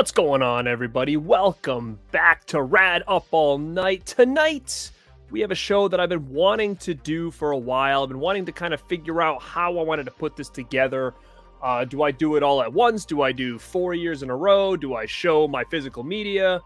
What's going on, everybody? Welcome back to Rad Up All Night. Tonight, we have a show that I've been wanting to do for a while. I've been wanting to kind of figure out how I wanted to put this together. Do I do it all at once? Do I do 4 years in a row? Do I show my physical media?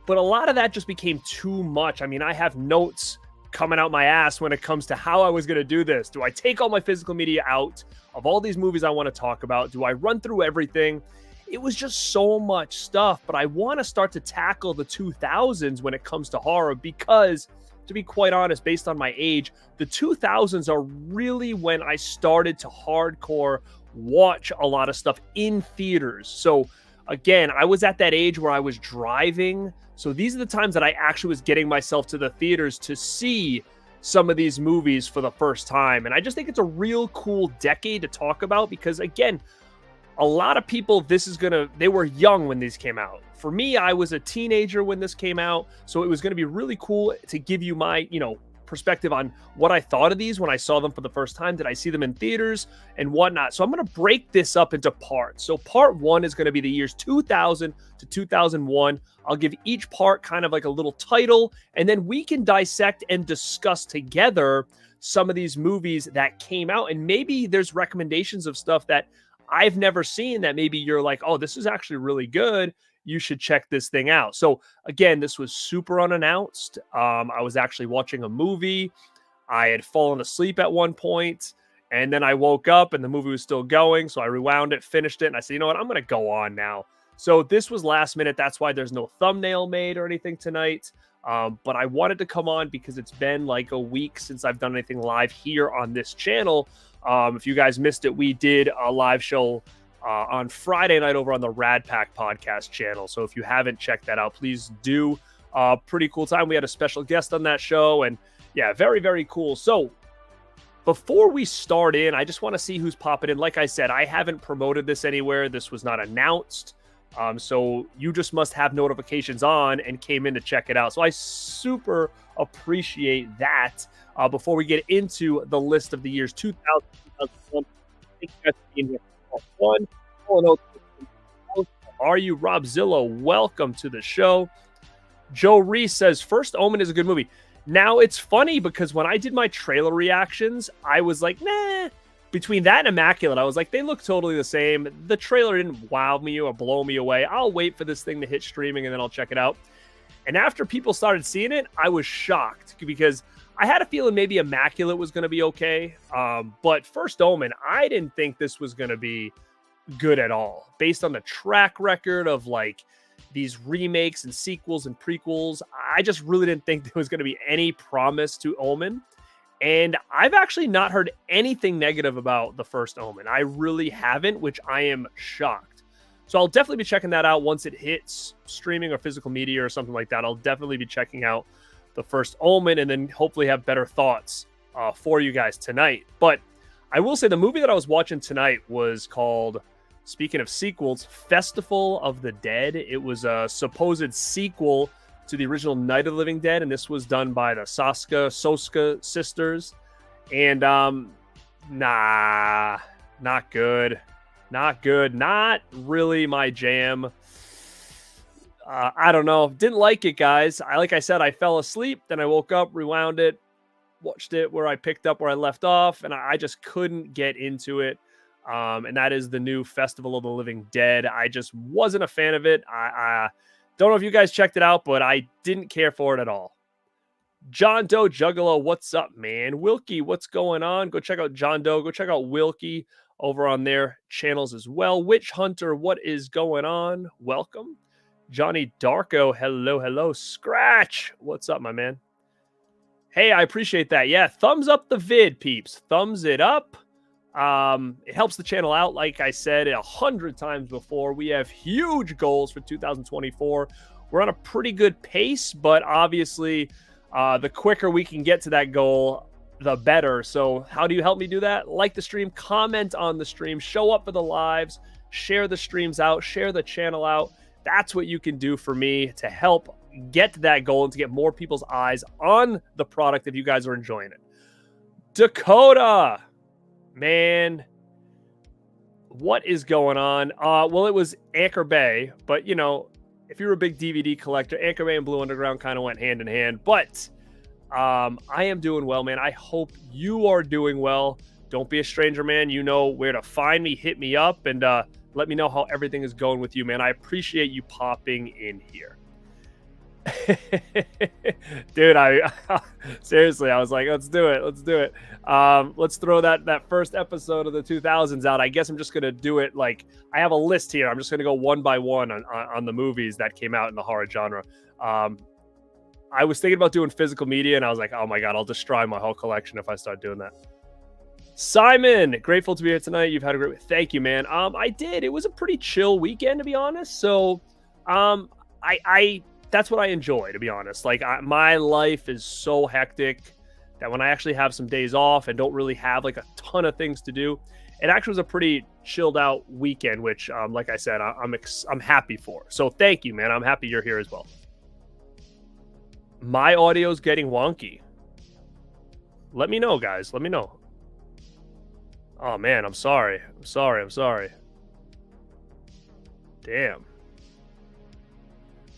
But a lot of that just became too much. I mean, I have notes coming out my ass when it comes to how I was going to do this. Do I take all my physical media out of all these movies I want to talk about? Do I run through everything? It was just so much stuff, but I want to start to tackle the 2000s when it comes to horror because, to be quite honest, based on my age, the 2000s are really when I started to hardcore watch a lot of stuff in theaters. So again, I was at that age where I was driving. So these are the times that I actually was getting myself to the theaters to see some of these movies for the first time. And I just think it's a real cool decade to talk about because, again, a lot of people, they were young when these came out. For me, I was a teenager when this came out. So it was going to be really cool to give you my, perspective on what I thought of these when I saw them for the first time. Did I see them in theaters and whatnot? So I'm going to break this up into parts. So part one is going to be the years 2000 to 2001. I'll give each part kind of like a little title, and then we can dissect and discuss together some of these movies that came out. And maybe there's recommendations of stuff that I've never seen that maybe you're like, oh, this is actually really good. You should check this thing out. So again, this was super unannounced. I was actually watching a movie. I had fallen asleep at one point, and then I woke up and the movie was still going. So I rewound it, finished it, and I said, you know what? I'm going to go on now. So this was last minute. That's why there's no thumbnail made or anything tonight. But I wanted to come on because it's been like a week since I've done anything live here on this channel. If you guys missed it, we did a live show on Friday night over on the Rad Pack podcast channel. So if you haven't checked that out, please do. Pretty cool time. We had a special guest on that show, and yeah, very, very cool. So before we start in, I just want to see who's popping in. Like I said, I haven't promoted this anywhere. This was not announced. So you just must have notifications on and came in to check it out. So I super appreciate that. Before we get into the list of the years 2000, 2001, thank you guys for being here. One, are you Rob Zillow? Welcome to the show. Joe Reese says First Omen is a good movie. Now it's funny because when I did my trailer reactions, I was like, nah. Between that and Immaculate, I was like, they look totally the same. The trailer didn't wow me or blow me away. I'll wait for this thing to hit streaming and then I'll check it out. And after people started seeing it, I was shocked because I had a feeling maybe Immaculate was going to be okay. But First Omen, I didn't think this was going to be good at all. Based on the track record of like these remakes and sequels and prequels, I just really didn't think there was going to be any promise to Omen. And I've actually not heard anything negative about the First Omen. I really haven't, which I am shocked. So I'll definitely be checking that out once it hits streaming or physical media or something like that. I'll definitely be checking out the First Omen and then hopefully have better thoughts for you guys tonight. But I will say the movie that I was watching tonight was called, speaking of sequels, Festival of the Dead. It was a supposed sequel to the original Night of the Living Dead, and this was done by the Soska sisters. And not good. Not really my jam. I don't know. Didn't like it, guys. Like I said, I fell asleep. Then I woke up, rewound it, watched it where I picked up where I left off, and I just couldn't get into it. And that is the new Festival of the Living Dead. I just wasn't a fan of it. I don't know if you guys checked it out, but I didn't care for it at all. John Doe Juggalo, what's up, man? Wilkie, what's going on? Go check out John Doe. Go check out Wilkie over on their channels as well. Witch Hunter, what is going on? Welcome. Johnny Darko, hello. Scratch, what's up, my man? Hey, I appreciate that. Yeah, thumbs up the vid, peeps. Thumbs it up. It helps the channel out. Like I said 100 times before, we have huge goals for 2024. We're on a pretty good pace, but obviously the quicker we can get to that goal, the better. So how do you help me do that? Like the stream, comment on the stream, show up for the lives, share the streams out, share the channel out. That's what you can do for me to help get to that goal and to get more people's eyes on the product if you guys are enjoying it. Dakota, man, What is going on? Well, it was Anchor Bay, but you know, if you're a big DVD collector, Anchor Bay and Blue Underground kind of went hand in hand. But I am doing well, man. I hope you are doing well. Don't be a stranger, man. You know where to find me. Hit me up and let me know how everything is going with you, man. I appreciate you popping in here. Dude, I seriously, I was like, let's do it. Let's throw that first episode of the 2000s out. I guess I'm just gonna do it like I have a list here. I'm just gonna go one by one on the movies that came out in the horror genre. I was thinking about doing physical media, and I was like, oh my god, I'll destroy my whole collection if I start doing that. Simon, grateful to be here tonight. You've had a great, thank you, man. I did. It was a pretty chill weekend, to be honest. So, I that's what I enjoy, to be honest. Like, my life is so hectic that when I actually have some days off and don't really have like a ton of things to do, it actually was a pretty chilled out weekend, which, like I said, I'm happy for. So thank you, man. I'm happy you're here as well. My audio's getting wonky. Let me know, guys. Let me know. Oh man, I'm sorry. Damn.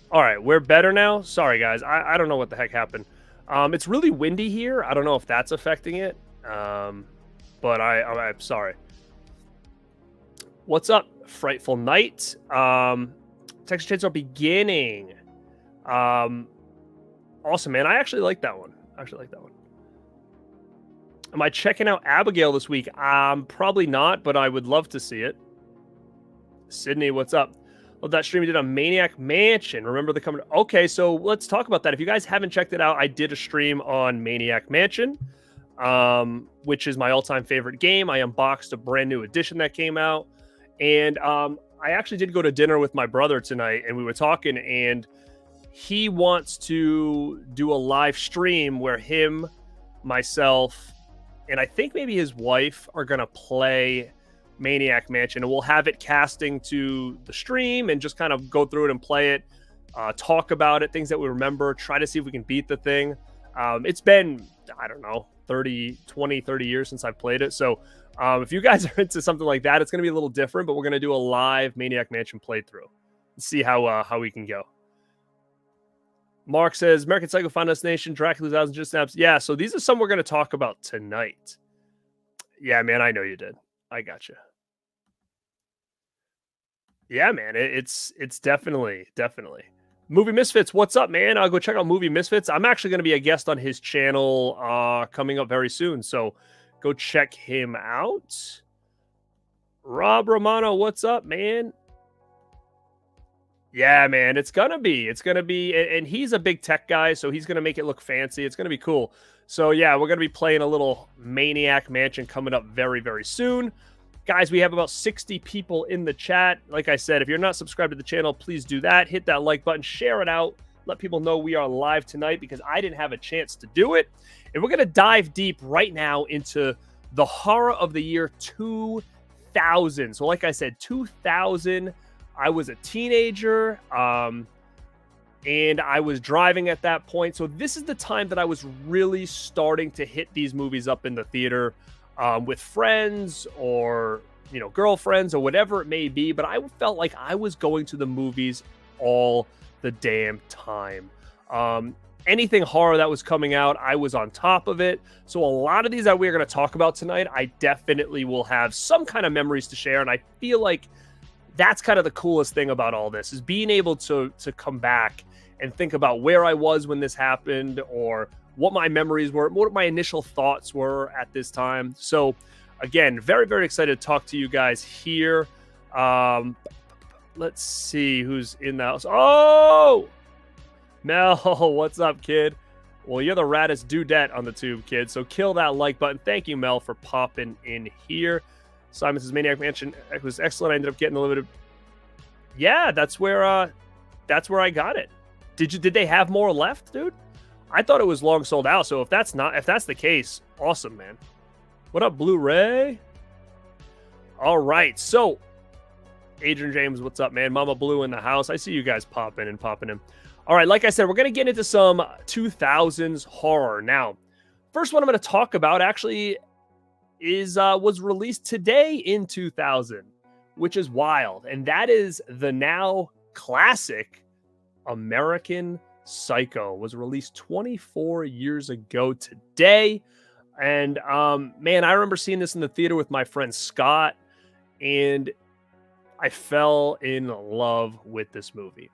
All right, we're better now. Sorry, guys. I don't know what the heck happened. It's really windy here. I don't know if that's affecting it. But I'm sorry. What's up, Frightful Night? Texas Chainsaw Beginning. Awesome, man. I actually like that one. Am I checking out Abigail this week? Probably not, but I would love to see it. Sydney, what's up? Love that stream you did on Maniac Mansion. Remember the coming. Okay, so let's talk about that. If you guys haven't checked it out, I did a stream on Maniac Mansion, which is my all-time favorite game. I unboxed a brand new edition that came out, and I actually did go to dinner with my brother tonight, and we were talking, and he wants to do a live stream where him, myself, and I think maybe his wife are gonna play Maniac Mansion, and we'll have it casting to the stream and just kind of go through it and play it, talk about it, things that we remember, try to see if we can beat the thing. It's been, I don't know, 30 years since I've played it. So if you guys are into something like that, it's going to be a little different, but we're going to do a live Maniac Mansion playthrough and see how we can go. Mark says, American Psycho, Final Destination, Dracula 2000 Just Snaps. Yeah, so these are some we're going to talk about tonight. Yeah, man, I know you did. I got you. Yeah, man, it's definitely. Movie Misfits, what's up, man? I'll go check out Movie Misfits. I'm actually going to be a guest on his channel coming up very soon, so go check him out. Rob Romano, what's up, man? Yeah, man, it's gonna be, and he's a big tech guy, so he's gonna make it look fancy. It's gonna be cool. So yeah, we're gonna be playing a little Maniac Mansion coming up very, very soon. Guys, we have about 60 people in the chat. Like I said, if you're not subscribed to the channel, please do that. Hit that like button, share it out. Let people know we are live tonight because I didn't have a chance to do it. And we're going to dive deep right now into the horror of the year 2000. So like I said, 2000, I was a teenager, and I was driving at that point. So this is the time that I was really starting to hit these movies up in the theater. With friends or, you know, girlfriends or whatever it may be. But I felt like I was going to the movies all the damn time. Anything horror that was coming out, I was on top of it. So a lot of these that we're going to talk about tonight, I definitely will have some kind of memories to share. And I feel like that's kind of the coolest thing about all this is being able to come back and think about where I was when this happened or what my memories were, what my initial thoughts were at this time. So again, very, very excited to talk to you guys here. Let's see who's in the house. Oh, Mel, what's up, kid? Well, you're the raddest dudette on the tube, kid. So kill that like button. Thank you, Mel, for popping in here. Simon says Maniac Mansion was excellent. I ended up getting a little bit of... Yeah, that's where I got it. Did they have more left, dude? I thought it was long sold out. So if that's the case, awesome, man. What up, Blu-ray? All right. So Adrian James, what's up, man? Mama Blue in the house. I see you guys popping in. All right. Like I said, we're going to get into some 2000s horror. Now, first one I'm going to talk about actually was released today in 2000. which is wild. And that is the now classic American Psycho. Was released 24 years ago today. And man, I remember seeing this in the theater with my friend Scott, and I fell in love with this movie.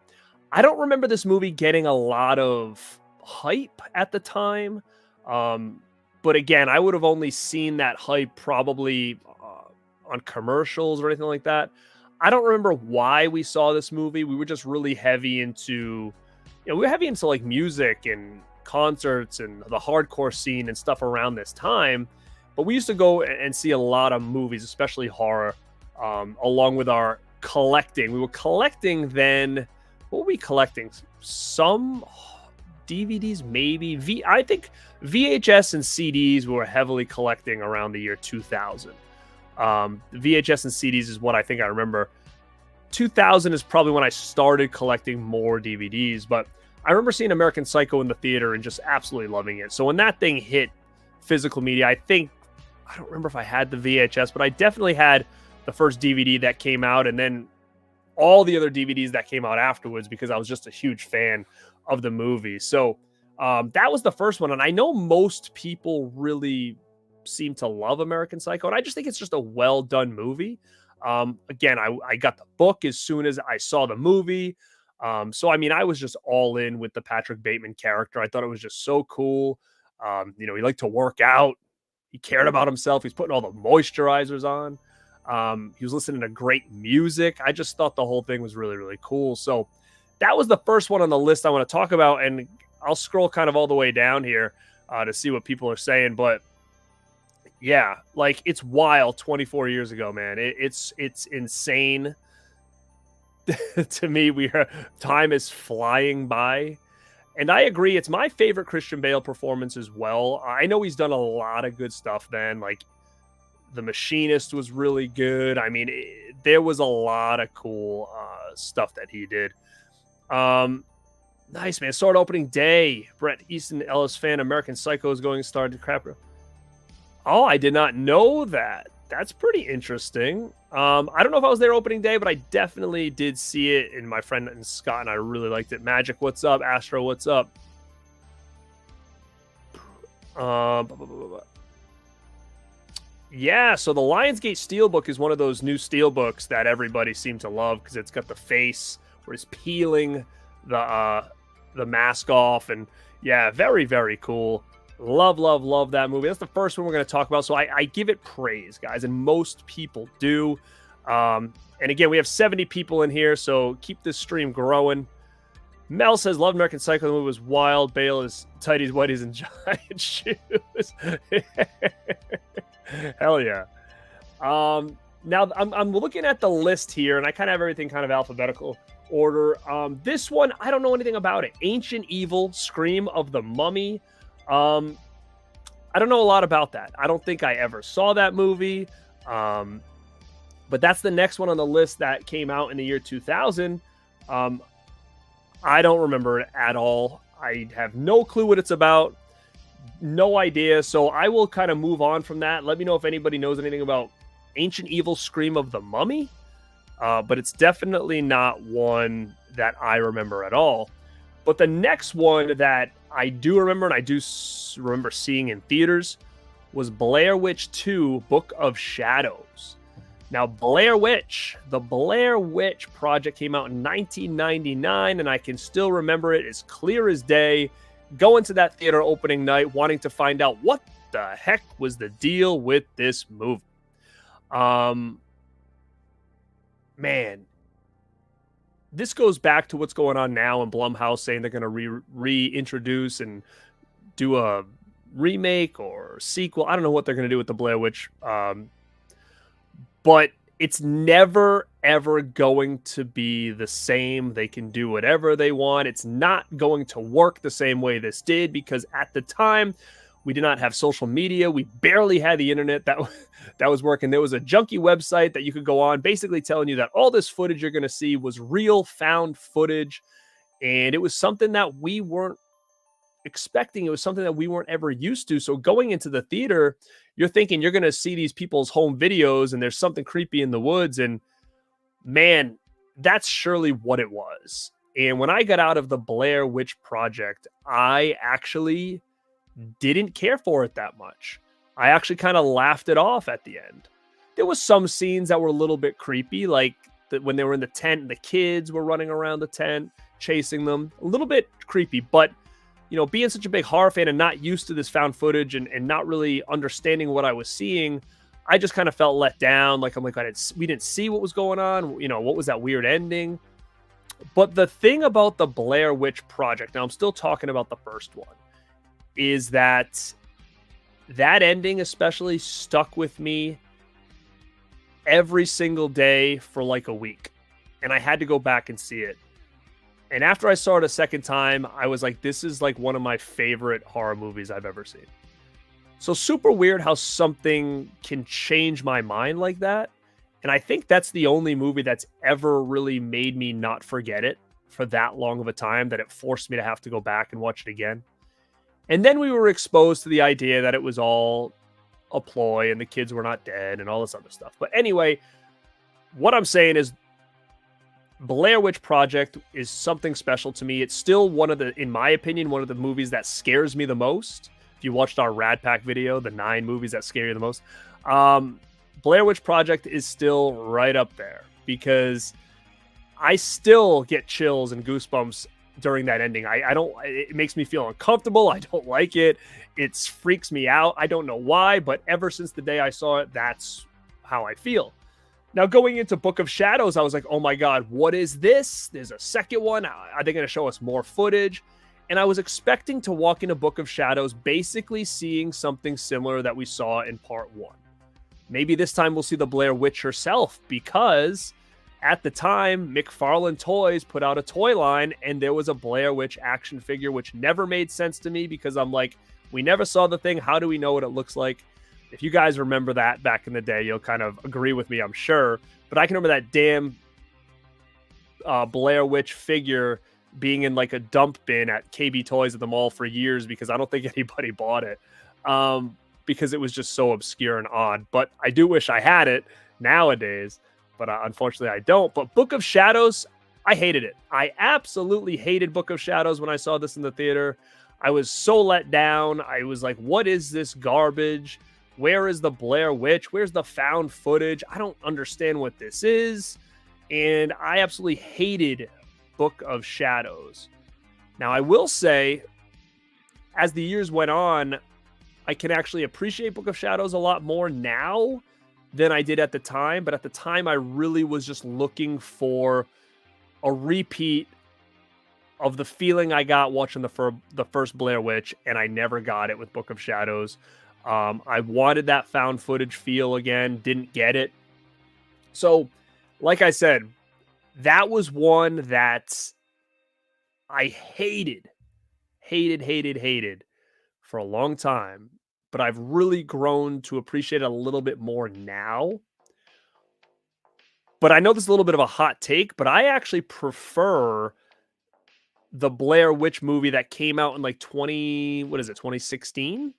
I don't remember this movie getting a lot of hype at the time. But again, I would have only seen that hype probably on commercials or anything like that. I don't remember why we saw this movie. We were just really heavy into, we were heavy into like music and concerts and the hardcore scene and stuff around this time. But we used to go and see a lot of movies, especially horror, along with our collecting. We were collecting then. What were we collecting? Some DVDs, maybe. I think VHS and CDs we were heavily collecting around the year 2000. VHS and CDs is what I think I remember. 2000 is probably when I started collecting more DVDs, but I remember seeing American Psycho in the theater and just absolutely loving it. So when that thing hit physical media, I don't remember if I had the VHS, but I definitely had the first DVD that came out, and then all the other DVDs that came out afterwards, because I was just a huge fan of the movie. So that was the first one. And I know most people really seem to love American Psycho, and I just think it's just a well done movie. Again, I got the book as soon as I saw the movie. So I mean, I was just all in with the Patrick Bateman character. I thought it was just so cool. He liked to work out. He cared about himself. He's putting all the moisturizers on. He was listening to great music. I just thought the whole thing was really, really cool. So that was the first one on the list I want to talk about. And I'll scroll kind of all the way down here to see what people are saying. But yeah, like, it's wild. 24 years ago, man. It's insane. To me, time is flying by. And I agree, it's my favorite Christian Bale performance as well. I know he's done a lot of good stuff then. Like, The Machinist was really good. I mean, there was a lot of cool stuff that he did. Nice, man. Sword opening day. Brett Easton Ellis fan. American Psycho is going to star DiCaprio. Oh, I did not know that. That's pretty interesting. I don't know if I was there opening day, but I definitely did see it. And my friend and Scott and I really liked it. Magic, what's up? Astro, what's up? Yeah, so the Lionsgate Steelbook is one of those new Steelbooks that everybody seemed to love because it's got the face where it's peeling the mask off. And yeah, very, very cool. Love, love, love that movie. That's the first one we're going to talk about. So I give it praise, guys, and most people do. And again, we have 70 people in here, so keep this stream growing. Mel says, loved American Psycho. The movie was wild. Bale is tighties, whities, and giant shoes. Hell yeah. Now, I'm looking at the list here, and I kind of have everything kind of alphabetical order. This one, I don't know anything about it. Ancient Evil, Scream of the Mummy. I don't know a lot about that. I don't think I ever saw that movie. But that's the next one on the list that came out in the year 2000. I don't remember it at all. I have no clue what it's about. No idea. So I will kind of move on from that. Let me know if anybody knows anything about Ancient Evil Scream of the Mummy. But it's definitely not one that I remember at all. But the next one that I do remember, and I do remember seeing in theaters, was Blair Witch 2, Book of Shadows. Now, the Blair Witch Project came out in 1999, and I can still remember it as clear as day. Going to that theater opening night, wanting to find out what the heck was the deal with this movie. Man, this goes back to what's going on now in Blumhouse, saying they're going to reintroduce and do a remake or sequel. I don't know what they're going to do with the Blair Witch. But it's never, ever going to be the same. They can do whatever they want. It's not going to work the same way this did, because at the time, we did not have social media. We barely had the internet that was working. There was a junky website that you could go on, basically telling you that all this footage you're going to see was real found footage. And it was something that we weren't expecting. It was something that we weren't ever used to. So going into the theater, you're thinking you're going to see these people's home videos and there's something creepy in the woods. And man, that's surely what it was. And when I got out of the Blair Witch Project, I actually didn't care for it that much. I actually kind of laughed it off at the end. There was some scenes that were a little bit creepy, like when they were in the tent and the kids were running around the tent, chasing them. A little bit creepy, but being such a big horror fan and not used to this found footage and not really understanding what I was seeing, I just kind of felt let down. Like, I'm like, we didn't see what was going on. What was that weird ending? But the thing about the Blair Witch Project, now I'm still talking about the first one, is that ending especially stuck with me every single day for like a week. And I had to go back and see it. And after I saw it a second time, I was like, this is like one of my favorite horror movies I've ever seen. So super weird how something can change my mind like that. And I think that's the only movie that's ever really made me not forget it for that long of a time, that it forced me to have to go back and watch it again. And then we were exposed to the idea that it was all a ploy and the kids were not dead and all this other stuff. But anyway, what I'm saying is Blair Witch Project is something special to me. It's still in my opinion, one of the movies that scares me the most. If you watched our Rad Pack video, the 9 movies that scare you the most, Blair Witch Project is still right up there because I still get chills and goosebumps during that ending. It makes me feel uncomfortable. I don't like it. It freaks me out. I don't know why, but ever since the day I saw it, that's how I feel. Now, going into Book of Shadows, I was like, oh my God, what is this? There's a second one. Are they going to show us more footage? And I was expecting to walk into Book of Shadows basically seeing something similar that we saw in part 1. Maybe this time we'll see the Blair Witch herself, because at the time, McFarlane Toys put out a toy line and there was a Blair Witch action figure, which never made sense to me because I'm like, we never saw the thing. How do we know what it looks like? If you guys remember that back in the day, you'll kind of agree with me, I'm sure. But I can remember that damn Blair Witch figure being in like a dump bin at KB Toys at the mall for years because I don't think anybody bought it because it was just so obscure and odd. But I do wish I had it nowadays, but unfortunately I don't. But Book of Shadows, I hated it. I absolutely hated Book of Shadows when I saw this in the theater. I was so let down. I was like, what is this garbage? Where is the Blair Witch? Where's the found footage? I don't understand what this is. And I absolutely hated Book of Shadows. Now, I will say, as the years went on, I can actually appreciate Book of Shadows a lot more now than I did at the time. But at the time, I really was just looking for a repeat of the feeling I got watching the first Blair Witch, and I never got it with Book of Shadows. I wanted that found footage feel again, didn't get it. So, like I said, that was one that I hated for a long time, but I've really grown to appreciate it a little bit more now. But I know this is a little bit of a hot take, but I actually prefer the Blair Witch movie that came out in like 2016?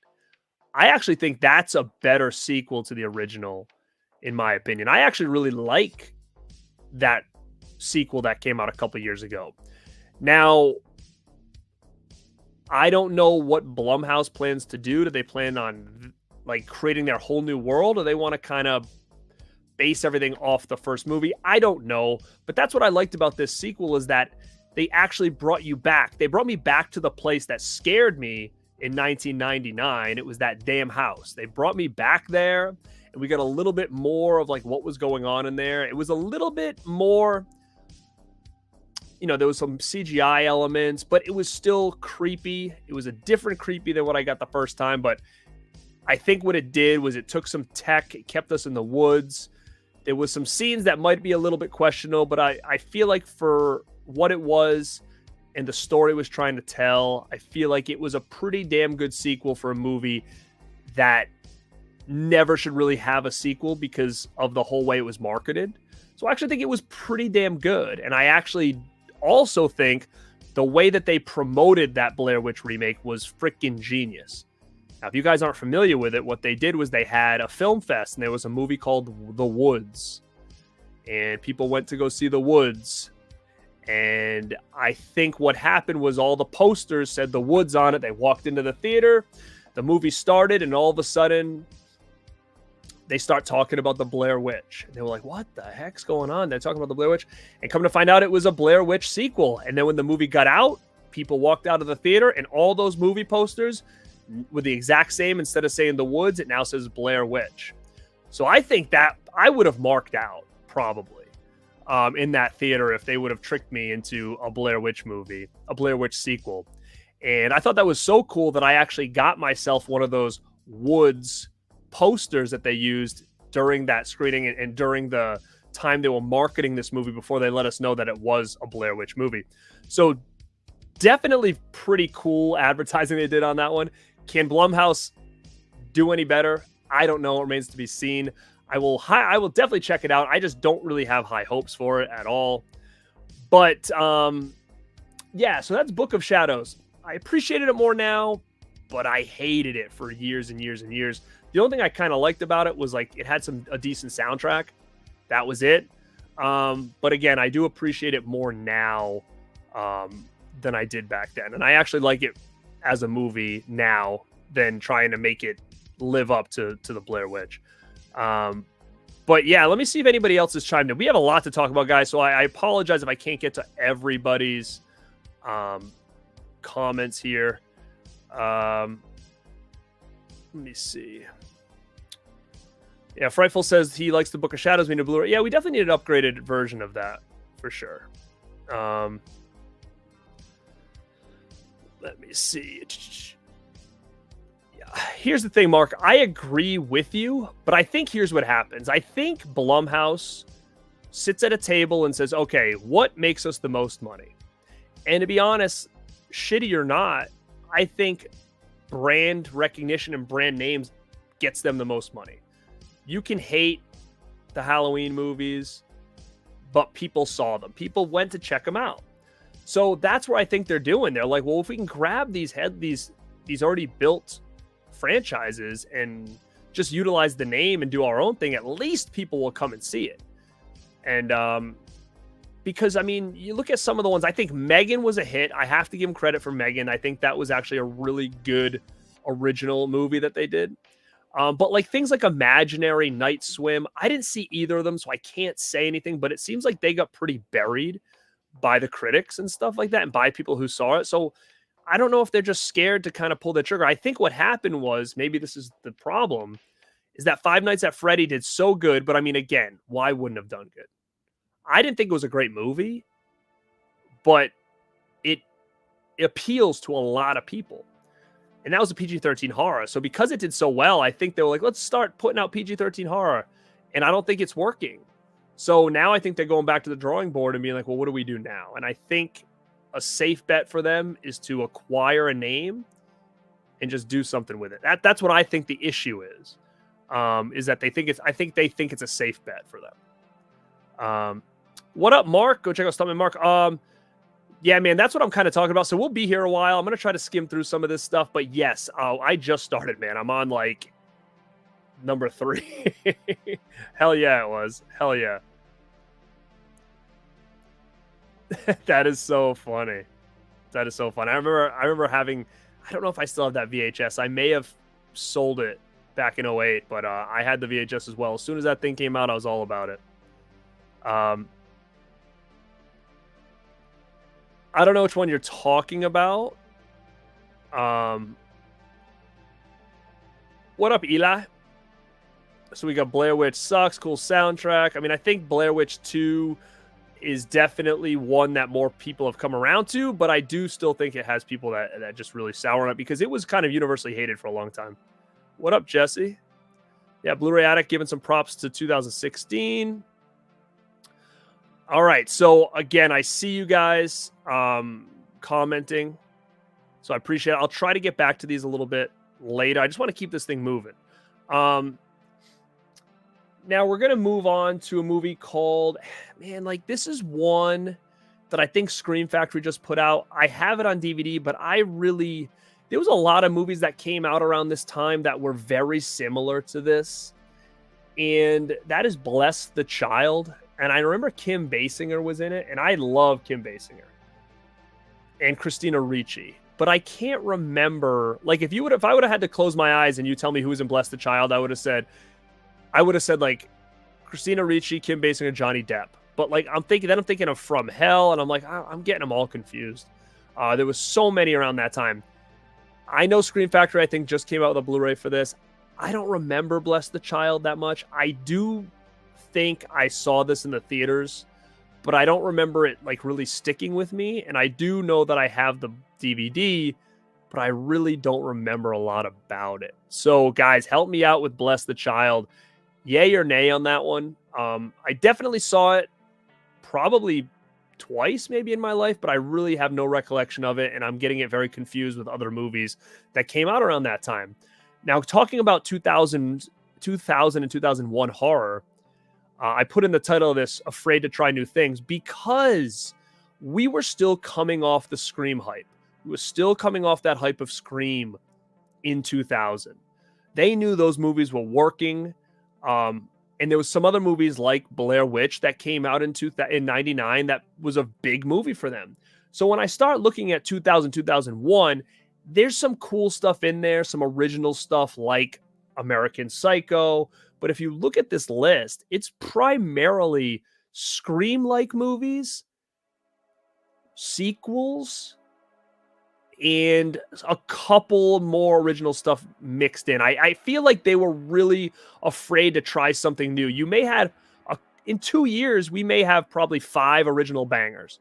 I actually think that's a better sequel to the original, in my opinion. I actually really like that sequel that came out a couple years ago. Now, I don't know what Blumhouse plans to do. Do they plan on like creating their whole new world, or they want to kind of base everything off the first movie? I don't know, but that's what I liked about this sequel, is that they actually brought you back. They brought me back to the place that scared me in 1999. It was that damn house. They brought me back there, and we got a little bit more of like what was going on in there. It was a little bit more, there was some CGI elements, but it was still creepy. It was a different creepy than what I got the first time, but I think what it did was it took some tech, it kept us in the woods. There was some scenes that might be a little bit questionable, but I feel like for what it was and the story was trying to tell, I feel like it was a pretty damn good sequel for a movie that never should really have a sequel because of the whole way it was marketed. So I actually think it was pretty damn good. And I actually also think the way that they promoted that Blair Witch remake was freaking genius. Now, if you guys aren't familiar with it, what they did was they had a film fest, and there was a movie called The Woods. and people went to go see The Woods. And I think what happened was all the posters said The Woods on it. They walked into the theater, the movie started, and all of a sudden they start talking about the Blair Witch. And they were like, what the heck's going on? They're talking about the Blair Witch. And come to find out, it was a Blair Witch sequel. And then when the movie got out, people walked out of the theater, and all those movie posters were the exact same. Instead of saying The Woods, it now says Blair Witch. So I think that I would have marked out probably in that theater if they would have tricked me into a Blair Witch movie, a Blair Witch sequel. And I thought that was so cool that I actually got myself one of those Woods posters that they used during that screening and during the time they were marketing this movie before they let us know that it was a Blair Witch movie. So definitely pretty cool advertising they did on that one. Can Blumhouse do any better? I don't know. It remains to be seen. I will definitely check it out. I just don't really have high hopes for it at all. But yeah, so that's Book of Shadows. I appreciated it more now, but I hated it for years and years and years. The only thing I kind of liked about it was like it had a decent soundtrack. That was it. But again, I do appreciate it more now than I did back then. And I actually like it as a movie now than trying to make it live up to the Blair Witch. But yeah, let me see if anybody else has chimed in. We have a lot to talk about, guys, so I apologize if I can't get to everybody's comments here. Let me see. Yeah, Frightful says he likes the Book of Shadows. We need a Blu-ray. Yeah, we definitely need an upgraded version of that for sure. Let me see. Yeah, here's the thing, Mark. I agree with you, but I think here's what happens. I think Blumhouse sits at a table and says, okay, what makes us the most money? And to be honest, shitty or not, I think brand recognition and brand names gets them the most money. You can hate the Halloween movies, but people saw them. People went to check them out. So that's where I think they're doing. They're like, well, if we can grab these already built franchises and just utilize the name and do our own thing, at least people will come and see it. And because, I mean, you look at some of the ones, I think Megan was a hit. I have to give them credit for Megan. I think that was actually a really good original movie that they did. But like things like Imaginary, Night Swim, I didn't see either of them, so I can't say anything, but it seems like they got pretty buried by the critics and stuff like that and by people who saw it. So I don't know if they're just scared to kind of pull the trigger. I think what happened was, maybe this is the problem, is that Five Nights at Freddy did so good, but I mean, again, why wouldn't have done good? I didn't think it was a great movie, but it appeals to a lot of people. And that was a PG-13 horror. So because it did so well, I think they were like, let's start putting out PG-13 horror. And I don't think it's working. So now I think they're going back to the drawing board and being like, well, what do we do now? And I think a safe bet for them is to acquire a name and just do something with it. That's what I think the issue is that they think it's a safe bet for them. What up, Mark? Go check out Stuntman Mark. Yeah, man, that's what I'm kind of talking about. So we'll be here a while. I'm going to try to skim through some of this stuff. But yes, I just started, man. I'm on like number 3. Hell yeah, it was. Hell yeah. That is so funny. That is so funny. I remember having, I don't know if I still have that VHS. I may have sold it back in 2008, but I had the VHS as well. As soon as that thing came out, I was all about it. I don't know which one you're talking about. What up, Eli? So we got Blair Witch sucks, cool soundtrack. I mean, I think Blair Witch 2 is definitely one that more people have come around to, but I do still think it has people that just really sour on it because it was kind of universally hated for a long time. What up, Jesse? Yeah, Blu-ray Addict giving some props to 2016. All right, so again, I see you guys commenting, so I appreciate it. I'll try to get back to these a little bit later. I just want to keep this thing moving. Now we're going to move on to a movie called, man, like this is one that I think Scream Factory just put out. I have it on DVD, but there was a lot of movies that came out around this time that were very similar to this. And that is Bless the Child. and I remember Kim Basinger was in it, and I love Kim Basinger and Christina Ricci. But I can't remember, like, if I would have had to close my eyes and you tell me who was in Bless the Child, I would have said like Christina Ricci, Kim Basinger, Johnny Depp. But like I'm thinking of From Hell, and I'm like, I'm getting them all confused. There was so many around that time. I know Scream Factory, I think, just came out with a Blu-ray for this. I don't remember Bless the Child that much. I do think I saw this in the theaters, but I don't remember it like really sticking with me. And I do know that I have the DVD, but I really don't remember a lot about it. So guys, help me out with Bless the Child. Yay or nay on that one. I definitely saw it probably twice maybe in my life, but I really have no recollection of it, and I'm getting it very confused with other movies that came out around that time. Now, talking about 2000 and 2001 horror, I put in the title of this Afraid to Try New Things because we were still coming off the Scream hype. We were still coming off that hype of Scream in 2000. They knew those movies were working. And there was some other movies like Blair Witch that came out in 99 that was a big movie for them. So when I start looking at 2000, 2001, there's some cool stuff in there, some original stuff like American Psycho. But if you look at this list, it's primarily Scream-like movies, sequels, and a couple more original stuff mixed in. I feel like they were really afraid to try something new. You may have, in 2 years, we may have probably 5 original bangers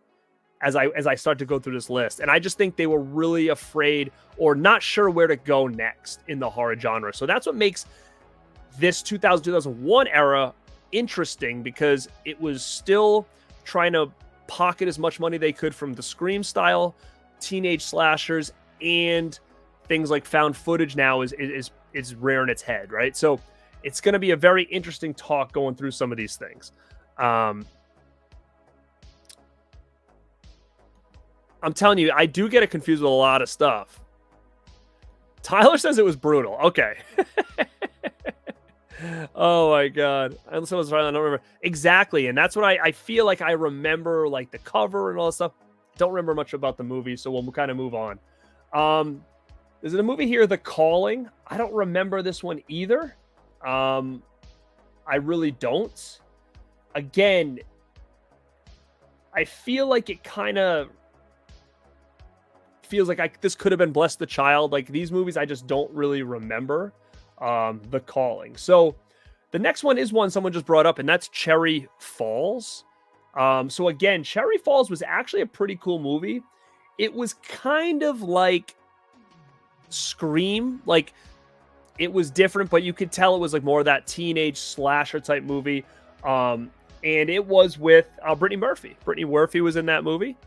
as I start to go through this list. And I just think they were really afraid or not sure where to go next in the horror genre. So that's what makes this 2000, 2001 era interesting, because it was still trying to pocket as much money they could from the Scream style teenage slashers, and things like found footage now is rearing its head, right? So it's going to be a very interesting talk going through some of these things. I'm telling you, I do get it confused with a lot of stuff. Tyler says it was brutal. Okay. Oh my God. I don't remember. Exactly. And that's what I feel like I remember, like the cover and all that stuff. Don't remember much about the movie, so we'll kind of move on. There's a movie here, The Calling. I don't remember this one either. I really don't. Again, I feel like it kind of feels like this could have been Bless the Child. Like these movies, I just don't really remember. The Calling. So the next one is one someone just brought up, and that's Cherry Falls. So again, Cherry Falls was actually a pretty cool movie. It was kind of like Scream, like it was different, but you could tell it was like more of that teenage slasher type movie. And it was with Brittany Murphy. Brittany Murphy was in that movie.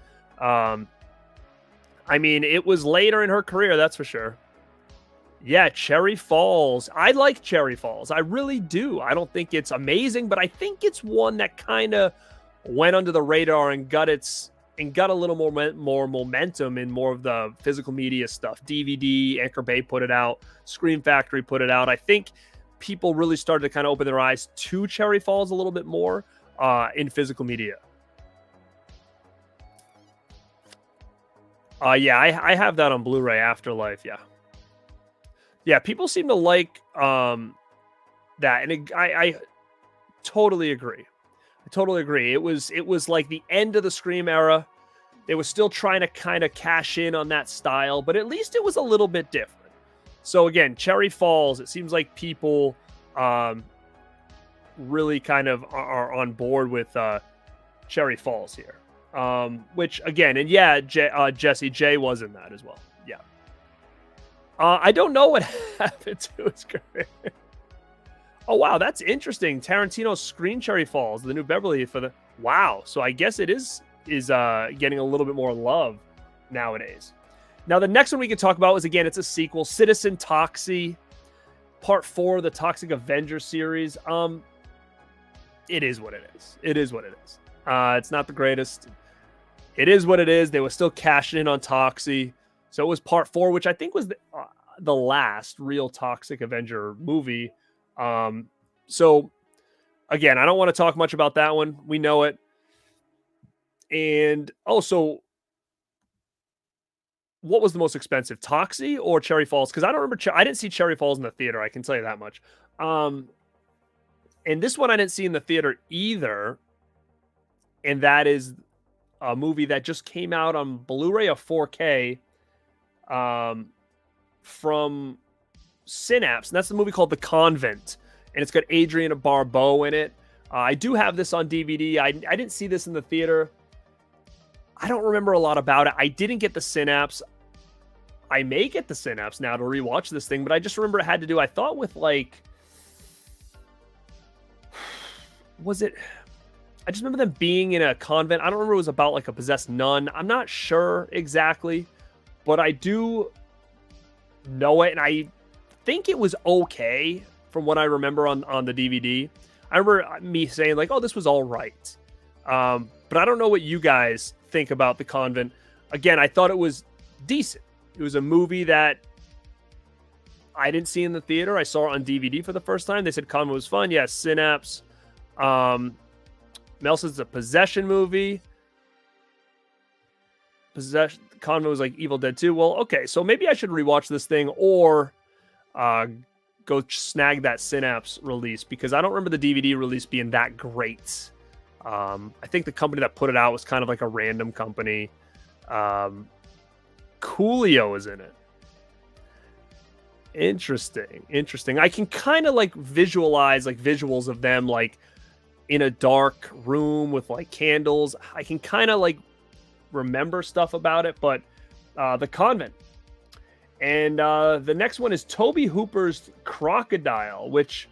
I mean, it was later in her career, that's for sure. Yeah, Cherry Falls. I like Cherry Falls. I really do. I don't think it's amazing, but I think it's one that kind of went under the radar and got a little more momentum in more of the physical media stuff. DVD, Anchor Bay put it out, Scream Factory put it out. I think people really started to kind of open their eyes to Cherry Falls a little bit more in physical media. Yeah, I have that on Blu-ray, Afterlife. Yeah, people seem to like that, and I totally agree. It was like the end of the Scream era. They were still trying to kind of cash in on that style, but at least it was a little bit different. So again, Cherry Falls, it seems like people really kind of are on board with Cherry Falls here. Which again, and yeah, Jesse J was in that as well. Yeah. I don't know what happened to his career. Oh, wow, that's interesting. Tarantino's Screen Cherry Falls, the new Beverly for the... Wow, so I guess it is getting a little bit more love nowadays. Now, the next one we can talk about is, again, it's a sequel, Citizen Toxie, Part 4 of the Toxic Avenger series. It is what it is. It's not the greatest. It is what it is. They were still cashing in on Toxie. So it was Part 4, which I think was the last real Toxic Avenger movie. So Again, I don't want to talk much about that one. We know it. And also, what was the most expensive, Toxie or Cherry Falls? Because I don't remember. I didn't see Cherry Falls in the theater. I can tell you that much. And this one I didn't see in the theater either. And that is a movie that just came out on Blu-ray of 4K from Synapse. And that's the movie called The Convent. And it's got Adrienne Barbeau in it. I do have this on DVD. I didn't see this in the theater. I don't remember a lot about it. I didn't get the Synapse. I may get the Synapse now to rewatch this thing, but I just remember it had to do, I thought with like, was it, I just remember them being in a convent. I don't remember it was about like a possessed nun. I'm not sure exactly, but I do know it. And I think it was okay from what I remember on the DVD. I remember me saying like, oh, this was all right. But I don't know what you guys think about The Convent. Again, I thought it was decent. It was a movie that I didn't see in the theater. I saw it on DVD for the first time. They said Convent was fun. Yes, Synapse. Mel says it's a possession movie. Convent was like Evil Dead 2. Well, okay, so maybe I should rewatch this thing or go snag that Synapse release, because I don't remember the DVD release being that great. I think the company that put it out was kind of like a random company. Coolio is in it. Interesting. I can kind of like visualize like visuals of them like in a dark room with like candles. I can kind of like remember stuff about it, but The Convent. And the next one is Tobe Hooper's Crocodile, which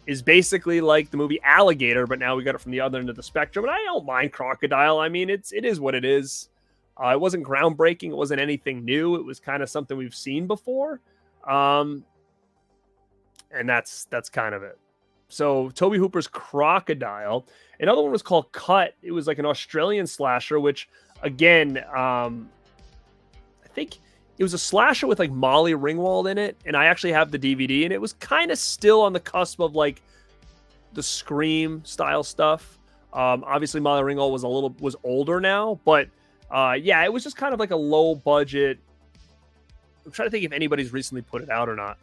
is basically like the movie Alligator, but now we got it from the other end of the spectrum. And I don't mind Crocodile. I mean, it is what it is. It wasn't groundbreaking. It wasn't anything new. It was kind of something we've seen before. And that's kind of it. So Tobe Hooper's Crocodile. Another one was called Cut. It was like an Australian slasher, which again, I think it was a slasher with like Molly Ringwald in it. And I actually have the DVD, and it was kind of still on the cusp of like the Scream style stuff. Obviously Molly Ringwald was older now, but yeah, it was just kind of like a low budget. I'm trying to think if anybody's recently put it out or not.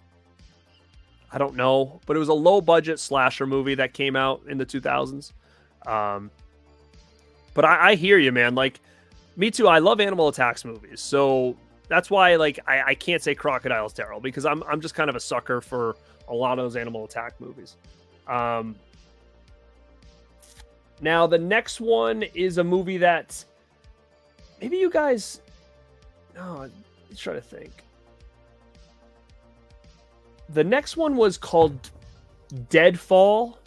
I don't know, but it was a low budget slasher movie that came out in the 2000s. But I hear you, man. Like, me too. I love animal attacks movies, so that's why like I can't say Crocodile's terrible, because I'm just kind of a sucker for a lot of those animal attack movies. Now the next one is a movie that maybe you guys. No, let's try to think. The next one was called Deadfall.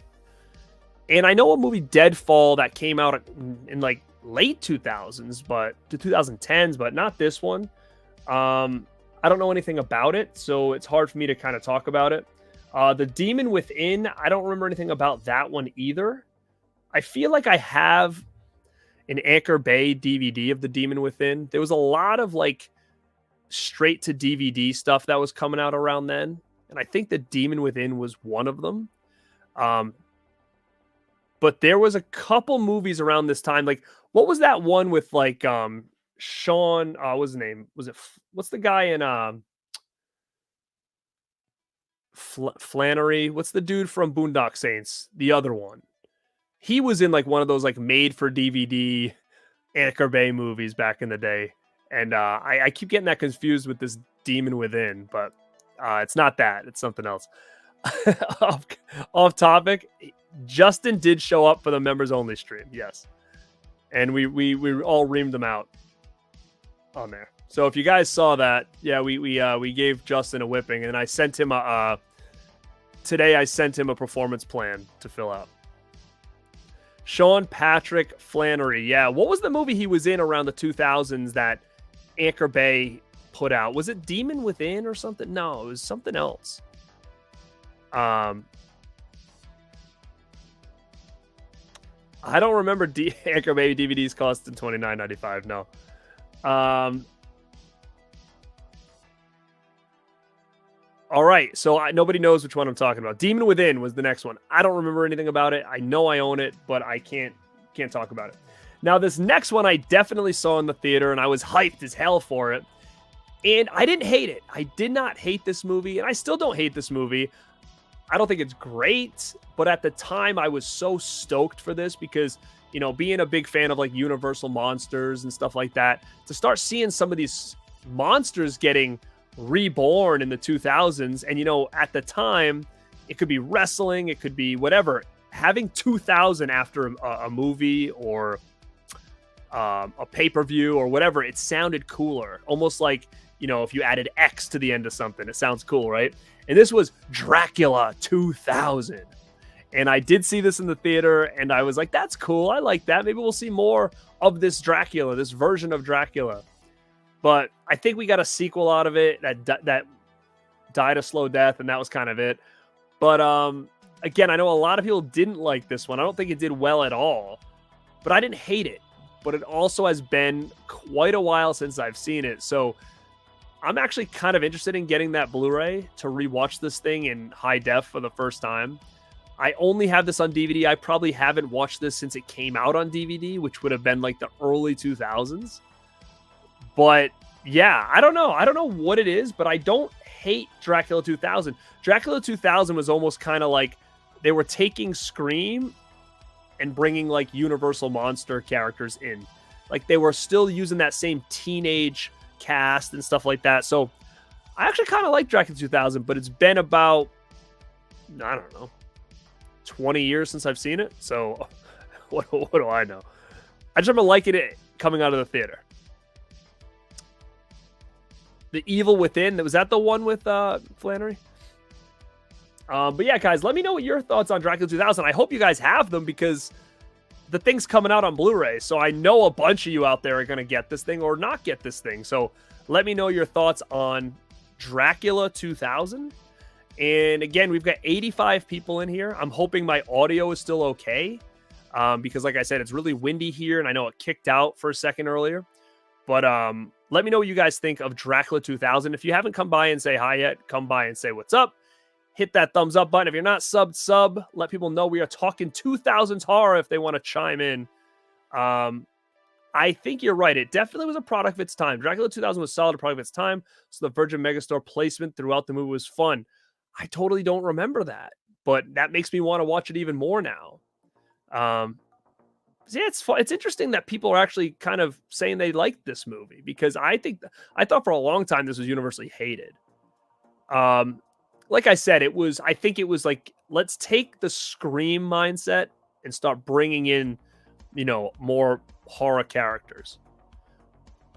And I know a movie, Deadfall, that came out in like late 2000s, but the 2010s, but not this one. I don't know anything about it, so it's hard for me to kind of talk about it. The Demon Within, I don't remember anything about that one either. I feel like I have an Anchor Bay DVD of The Demon Within. There was a lot of like straight to DVD stuff that was coming out around then. And I think The Demon Within was one of them. But there was a couple movies around this time. Like, what was that one with like Sean? What's his name? What's the guy in Flannery? What's the dude from Boondock Saints? The other one. He was in like one of those like made for DVD Anchor Bay movies back in the day. And I keep getting that confused with this Demon Within, but it's not that. It's something else. Off topic. Justin did show up for the members only stream. Yes. And we all reamed them out on there. So if you guys saw that, yeah, we gave Justin a whipping, and I sent him today I sent him a performance plan to fill out. Sean Patrick Flannery. Yeah. What was the movie he was in around the 2000s that Anchor Bay put out? Was it Demon Within or something? No, it was something else. I don't remember Anchor Bay DVDs costing $29.95. No. All right, so nobody knows which one I'm talking about. Demon Within was the next one. I don't remember anything about it. I know I own it, but I can't talk about it. Now, this next one I definitely saw in the theater, and I was hyped as hell for it. And I didn't hate it. I did not hate this movie, and I still don't hate this movie. I don't think it's great, but at the time I was so stoked for this because, you know, being a big fan of like Universal monsters and stuff like that, to start seeing some of these monsters getting reborn in the 2000s. And, you know, at the time, it could be wrestling, it could be whatever. Having 2000 after a movie or a pay-per-view or whatever, it sounded cooler. Almost like, you know, if you added X to the end of something, it sounds cool, right? And this was Dracula 2000. And I did see this in the theater, and I was like, that's cool. I like that. Maybe we'll see more of this Dracula, this version of Dracula. But I think we got a sequel out of it that died a slow death, and that was kind of it. But again, I know a lot of people didn't like this one. I don't think it did well at all, but I didn't hate it. But it also has been quite a while since I've seen it. So I'm actually kind of interested in getting that Blu-ray to rewatch this thing in high def for the first time. I only have this on DVD. I probably haven't watched this since it came out on DVD, which would have been like the early 2000s. But yeah, I don't know. I don't know what it is, but I don't hate Dracula 2000. Dracula 2000 was almost kind of like they were taking Scream and bringing like Universal monster characters in. Like they were still using that same teenage cast and stuff like that. So I actually kind of like Dracula 2000, but it's been about, I don't know, 20 years since I've seen it. So what do I know? I just remember liking it coming out of the theater. The Evil Within, was that the one with Flannery? But yeah, guys, let me know what your thoughts on Dracula 2000. I hope you guys have them because the thing's coming out on Blu-ray. So I know a bunch of you out there are going to get this thing or not get this thing. So let me know your thoughts on Dracula 2000. And again, we've got 85 people in here. I'm hoping my audio is still okay because like I said, it's really windy here and I know it kicked out for a second earlier. But let me know what you guys think of Dracula 2000. If you haven't come by and say hi yet, come by and say what's up. Hit that thumbs up button. If you're not sub. Let people know we are talking 2000s horror if they want to chime in. I think you're right. It definitely was a product of its time. Dracula 2000 was solid, a product of its time. So the Virgin Megastore placement throughout the movie was fun. I totally don't remember that, but that makes me want to watch it even more now. Yeah, it's fun. It's interesting that people are actually kind of saying they liked this movie because I thought for a long time this was universally hated. Like I said, I think it was like, let's take the Scream mindset and start bringing in, you know, more horror characters.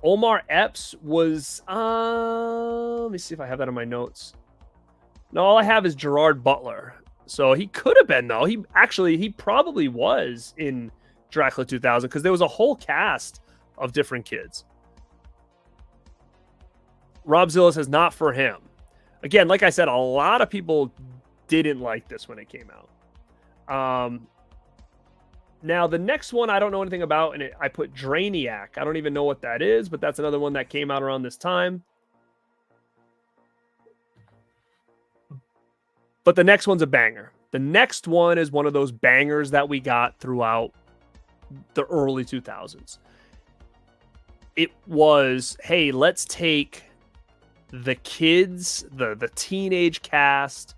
Omar Epps was, let me see if I have that in my notes. No, all I have is Gerard Butler. So he could have been, though. He probably was in Dracula 2000 because there was a whole cast of different kids. Rob Zillah says not for him. Again, like I said, a lot of people didn't like this when it came out. Now, the next one I don't know anything about, and I put Drainiac. I don't even know what that is, but that's another one that came out around this time. But the next one's a banger. The next one is one of those bangers that we got throughout the early 2000s. It was, hey, let's take the kids, the teenage cast,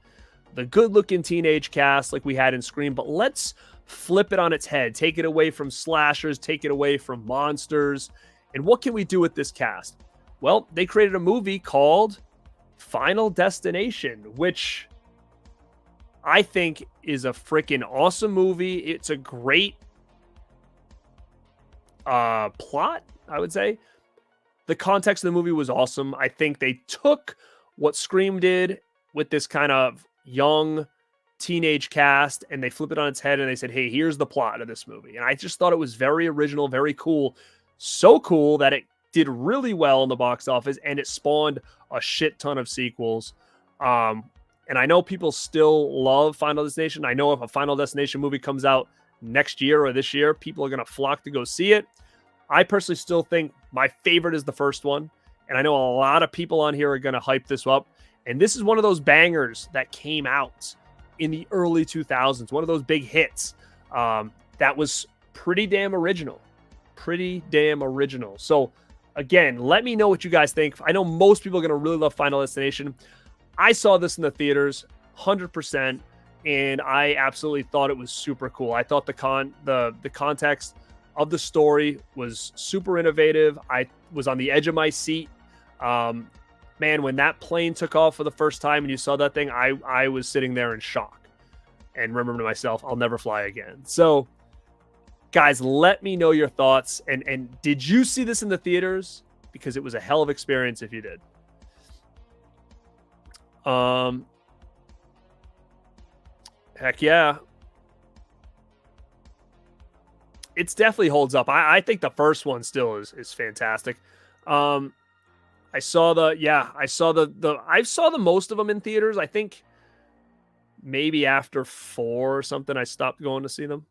the good-looking teenage cast like we had in Scream, but let's flip it on its head. Take it away from slashers, take it away from monsters. And what can we do with this cast? Well, they created a movie called Final Destination, which I think is a freaking awesome movie. It's a great plot, I would say. The context of the movie was awesome. I think they took what Scream did with this kind of young teenage cast and they flipped it on its head and they said, hey, here's the plot of this movie. And I just thought it was very original, very cool. So cool that it did really well in the box office and it spawned a shit ton of sequels. And I know people still love Final Destination. I know if a Final Destination movie comes out next year or this year, people are going to flock to go see it. I personally still think my favorite is the first one. And I know a lot of people on here are going to hype this up. And this is one of those bangers that came out in the early 2000s, one of those big hits that was pretty damn original. Pretty damn original. So, again, let me know what you guys think. I know most people are going to really love Final Destination. I saw this in the theaters, 100%, and I absolutely thought it was super cool. I thought the context of the story was super innovative. I was on the edge of my seat. Man, when that plane took off for the first time and you saw that thing, I was sitting there in shock and remember to myself, I'll never fly again. So, guys, let me know your thoughts. And did you see this in the theaters? Because it was a hell of an experience if you did. Heck yeah. It's definitely holds up. I think the first one still is fantastic. I saw the most of them in theaters. I think maybe after 4 or something, I stopped going to see them.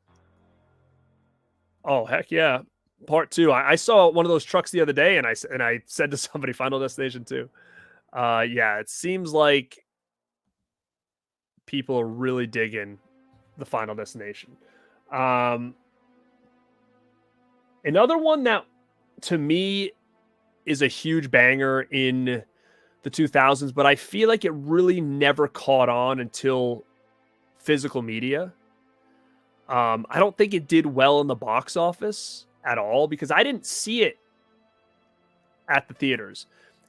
Oh, heck yeah. Part 2. I saw one of those trucks the other day, and I said to somebody, Final Destination 2. Yeah, it seems like people are really digging the Final Destination. Another one that, to me, is a huge banger in the 2000s, but I feel like it really never caught on until physical media. I don't think it did well in the box office at all because I didn't see it at the theaters.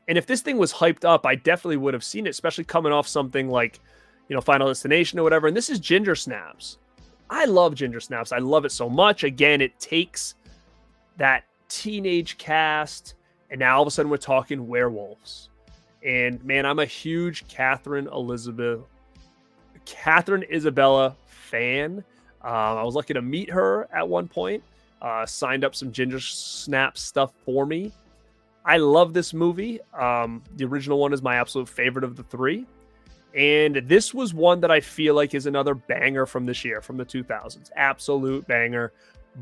And if this thing was hyped up, I definitely would have seen it, especially coming off something like, Final Destination or whatever. And this is Ginger Snaps. I love Ginger Snaps. I love it so much. Again, it takes that teenage cast, and now all of a sudden we're talking werewolves. And man, I'm a huge Catherine Isabella fan. I was lucky to meet her at one point. Signed up some Ginger Snap stuff for me. I love this movie. The original one is my absolute favorite of the 3. And this was one that I feel like is another banger from this year, from the 2000s. Absolute banger.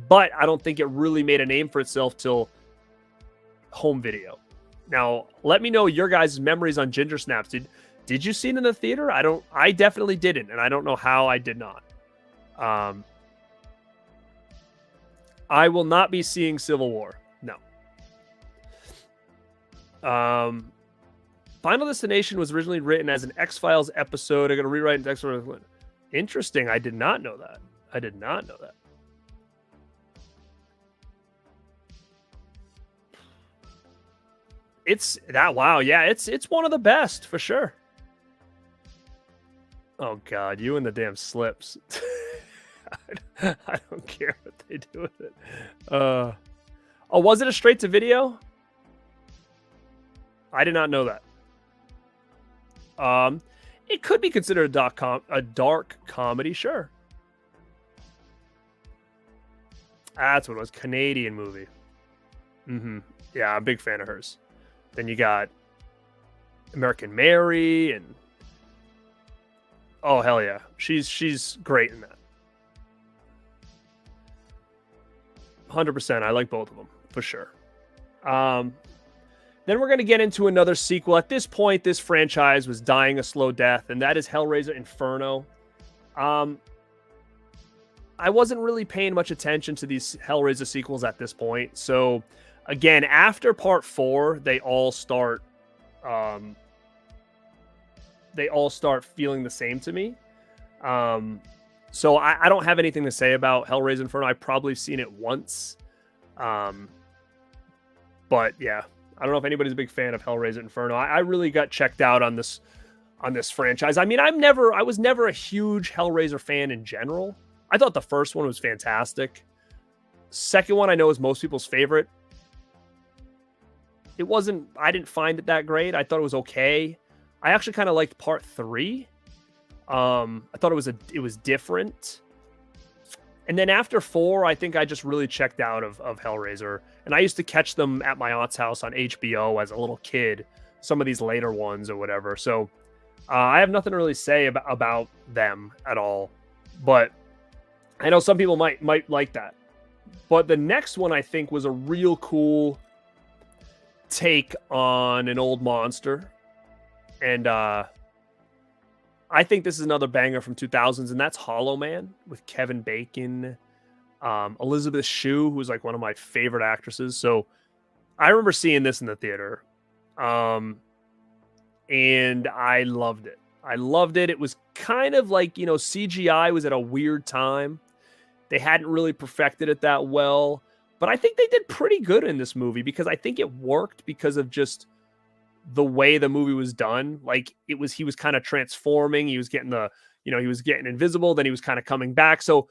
But I don't think it really made a name for itself till home video. Now, let me know your guys' memories on Ginger Snaps. Did you see it in the theater? I definitely didn't, and I don't know how I did not. I will not be seeing Civil War. No. Final Destination was originally written as an X-Files episode. I'm going to rewrite it. X-Files. Interesting. I did not know that. Wow. Yeah, it's one of the best for sure. Oh God, you and the damn slips. I don't care what they do with it. Oh, was it a straight to video? I did not know that. It could be considered a dark comedy, sure. That's what it was. Canadian movie. Yeah, I'm a big fan of hers. Then you got American Mary and oh hell yeah, she's great in that. 100%. I like both of them for sure. Then we're going to get into another sequel. At this point, this franchise was dying a slow death, and that is Hellraiser Inferno. I wasn't really paying much attention to these Hellraiser sequels at this point. So, again, after part 4, they all start feeling the same to me. So I don't have anything to say about Hellraiser Inferno. I've probably seen it once. But yeah, I don't know if anybody's a big fan of Hellraiser Inferno. I really got checked out on this franchise. I mean, I was never a huge Hellraiser fan in general. I thought the first one was fantastic. Second one I know is most people's favorite. I didn't find it that great. I thought it was okay. I actually kind of liked part 3. I thought it was different. And then after 4, I think I just really checked out of Hellraiser. And I used to catch them at my aunt's house on HBO as a little kid, some of these later ones or whatever. So I have nothing to really say about them at all. But I know some people might like that. But the next one I think was a real cool take on an old monster. And I think this is another banger from 2000s, and that's Hollow Man with Kevin Bacon, Elizabeth Shue, who's like one of my favorite actresses. So I remember seeing this in the theater, and I loved it. I loved it. It was kind of like, CGI was at a weird time. They hadn't really perfected it that well, but I think they did pretty good in this movie because I think it worked because of just the way the movie was done. Like he was kind of transforming. He was getting he was getting invisible, then he was kind of coming back. So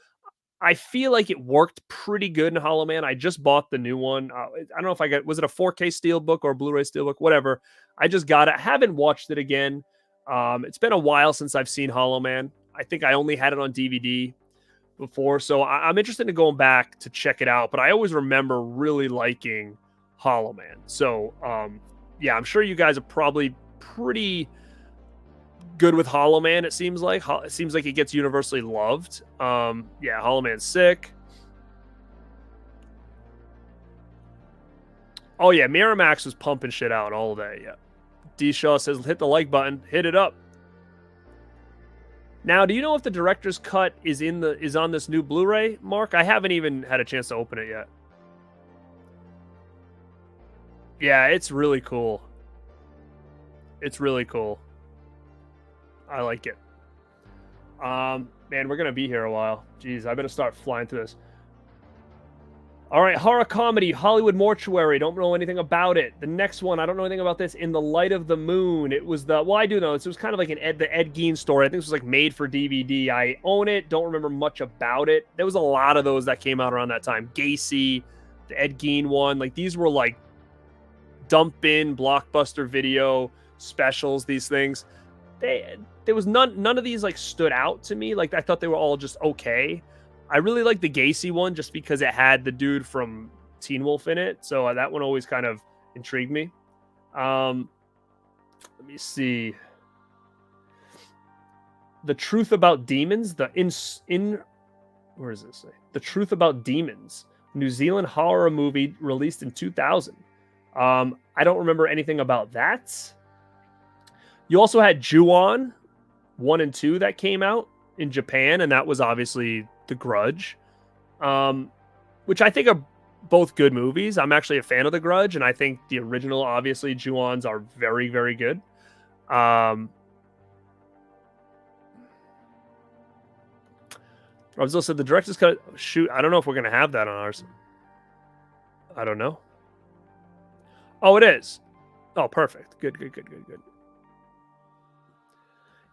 I feel like it worked pretty good in Hollow Man. I just bought the new one. I don't know if was it a 4K Steelbook or Blu-ray Steelbook, whatever. I just got it. I haven't watched it again. It's been a while since I've seen Hollow Man. I think I only had it on DVD before, so I'm interested in going back to check it out. But I always remember really liking Hollow Man. So yeah, I'm sure you guys are probably pretty good with Hollow Man. It seems like it gets universally loved. Yeah, Hollow Man's sick. Oh yeah, Miramax was pumping shit out all day. Yeah, D Shaw says hit the like button, hit it up. Now, do you know if the director's cut is on this new Blu-ray, Mark? I haven't even had a chance to open it yet. Yeah, it's really cool. It's really cool. I like it. Man, we're gonna be here a while. Jeez, I better start flying through this. All right, horror comedy, Hollywood Mortuary. Don't know anything about it. The next one, I don't know anything about this. In the Light of the Moon. It was I do know this. It was kind of like the Ed Gein story. I think this was like made for DVD. I own it. Don't remember much about it. There was a lot of those that came out around that time. Gacy, the Ed Gein one. Like these were like dump in Blockbuster Video specials. These things. There was none of these like stood out to me. Like I thought they were all just okay. I really like the Gacy one just because it had the dude from Teen Wolf in it. So that one always kind of intrigued me. Let me see. The Truth About Demons. Where does this say? The Truth About Demons. New Zealand horror movie released in 2000. I don't remember anything about that. You also had Ju-on 1 and 2 that came out in Japan, and that was obviously The Grudge, which I think are both good movies. I'm actually a fan of The Grudge, and I think the original, obviously, Ju-ons are very, very good. Robzilla said the director's cut. Shoot, I don't know if we're going to have that on ours. I don't know. Oh, it is. Oh, perfect. Good.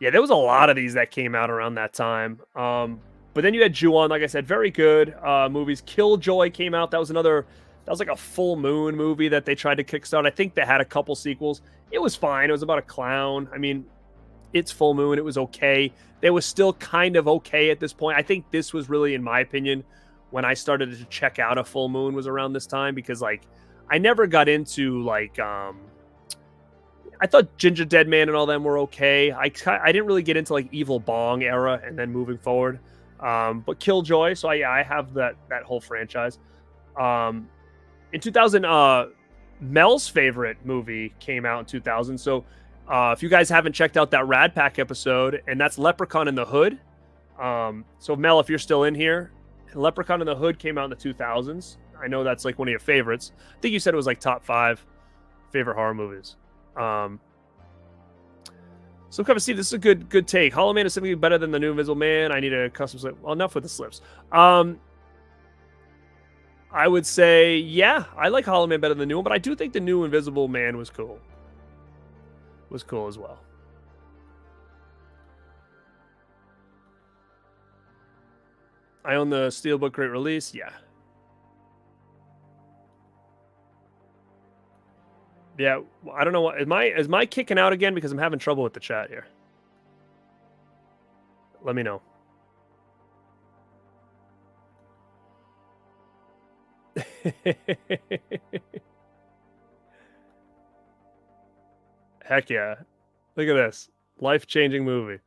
Yeah, there was a lot of these that came out around that time. But then you had Ju-on, like I said, very good movies. Killjoy came out. That was like a full moon movie that they tried to kickstart. I think they had a couple sequels. It was fine. It was about a clown. I mean, it's full moon. It was okay. They was still kind of okay at this point. I think this was really, in my opinion, when I started to check out a full moon was around this time because, like, I never got into, like, I thought Ginger Dead Man and all them were okay. I didn't really get into like Evil Bong era and then moving forward. But Killjoy, so I have that whole franchise. In 2000, Mel's favorite movie came out in 2000. So if you guys haven't checked out that Rad Pack episode, and that's Leprechaun in the Hood. So Mel, if you're still in here, Leprechaun in the Hood came out in the 2000s. I know that's like one of your favorites. I think you said it was like top 5 favorite horror movies. So come and see, this is a good take. Hollow Man is simply better than the new Invisible Man. I need a custom slip. Well, enough with the slips. I would say, yeah, I like Hollow Man better than the new one, but I do think the new Invisible Man was cool. Was cool as well. I own the Steelbook Great Release. Yeah. Yeah, I don't know what is my kicking out again because I'm having trouble with the chat here. Let me know. Heck yeah. Look at this. Life-changing movie.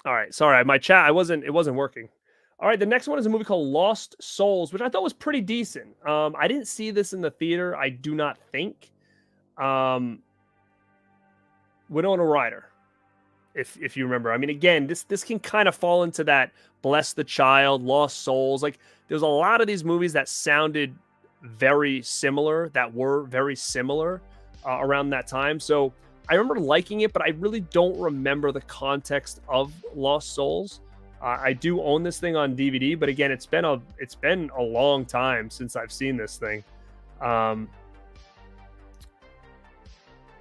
All right, sorry, my chat it wasn't working. All right, the next one is a movie called Lost Souls, which I thought was pretty decent. I didn't see this in the theater, I do not think. Winona Ryder, if you remember. I mean, again, this can kind of fall into that Bless the Child, Lost Souls. Like, there's a lot of these movies that sounded very similar, that were very similar around that time. So I remember liking it, but I really don't remember the context of Lost Souls. I do own this thing on DVD, but again, it's been a long time since I've seen this thing. And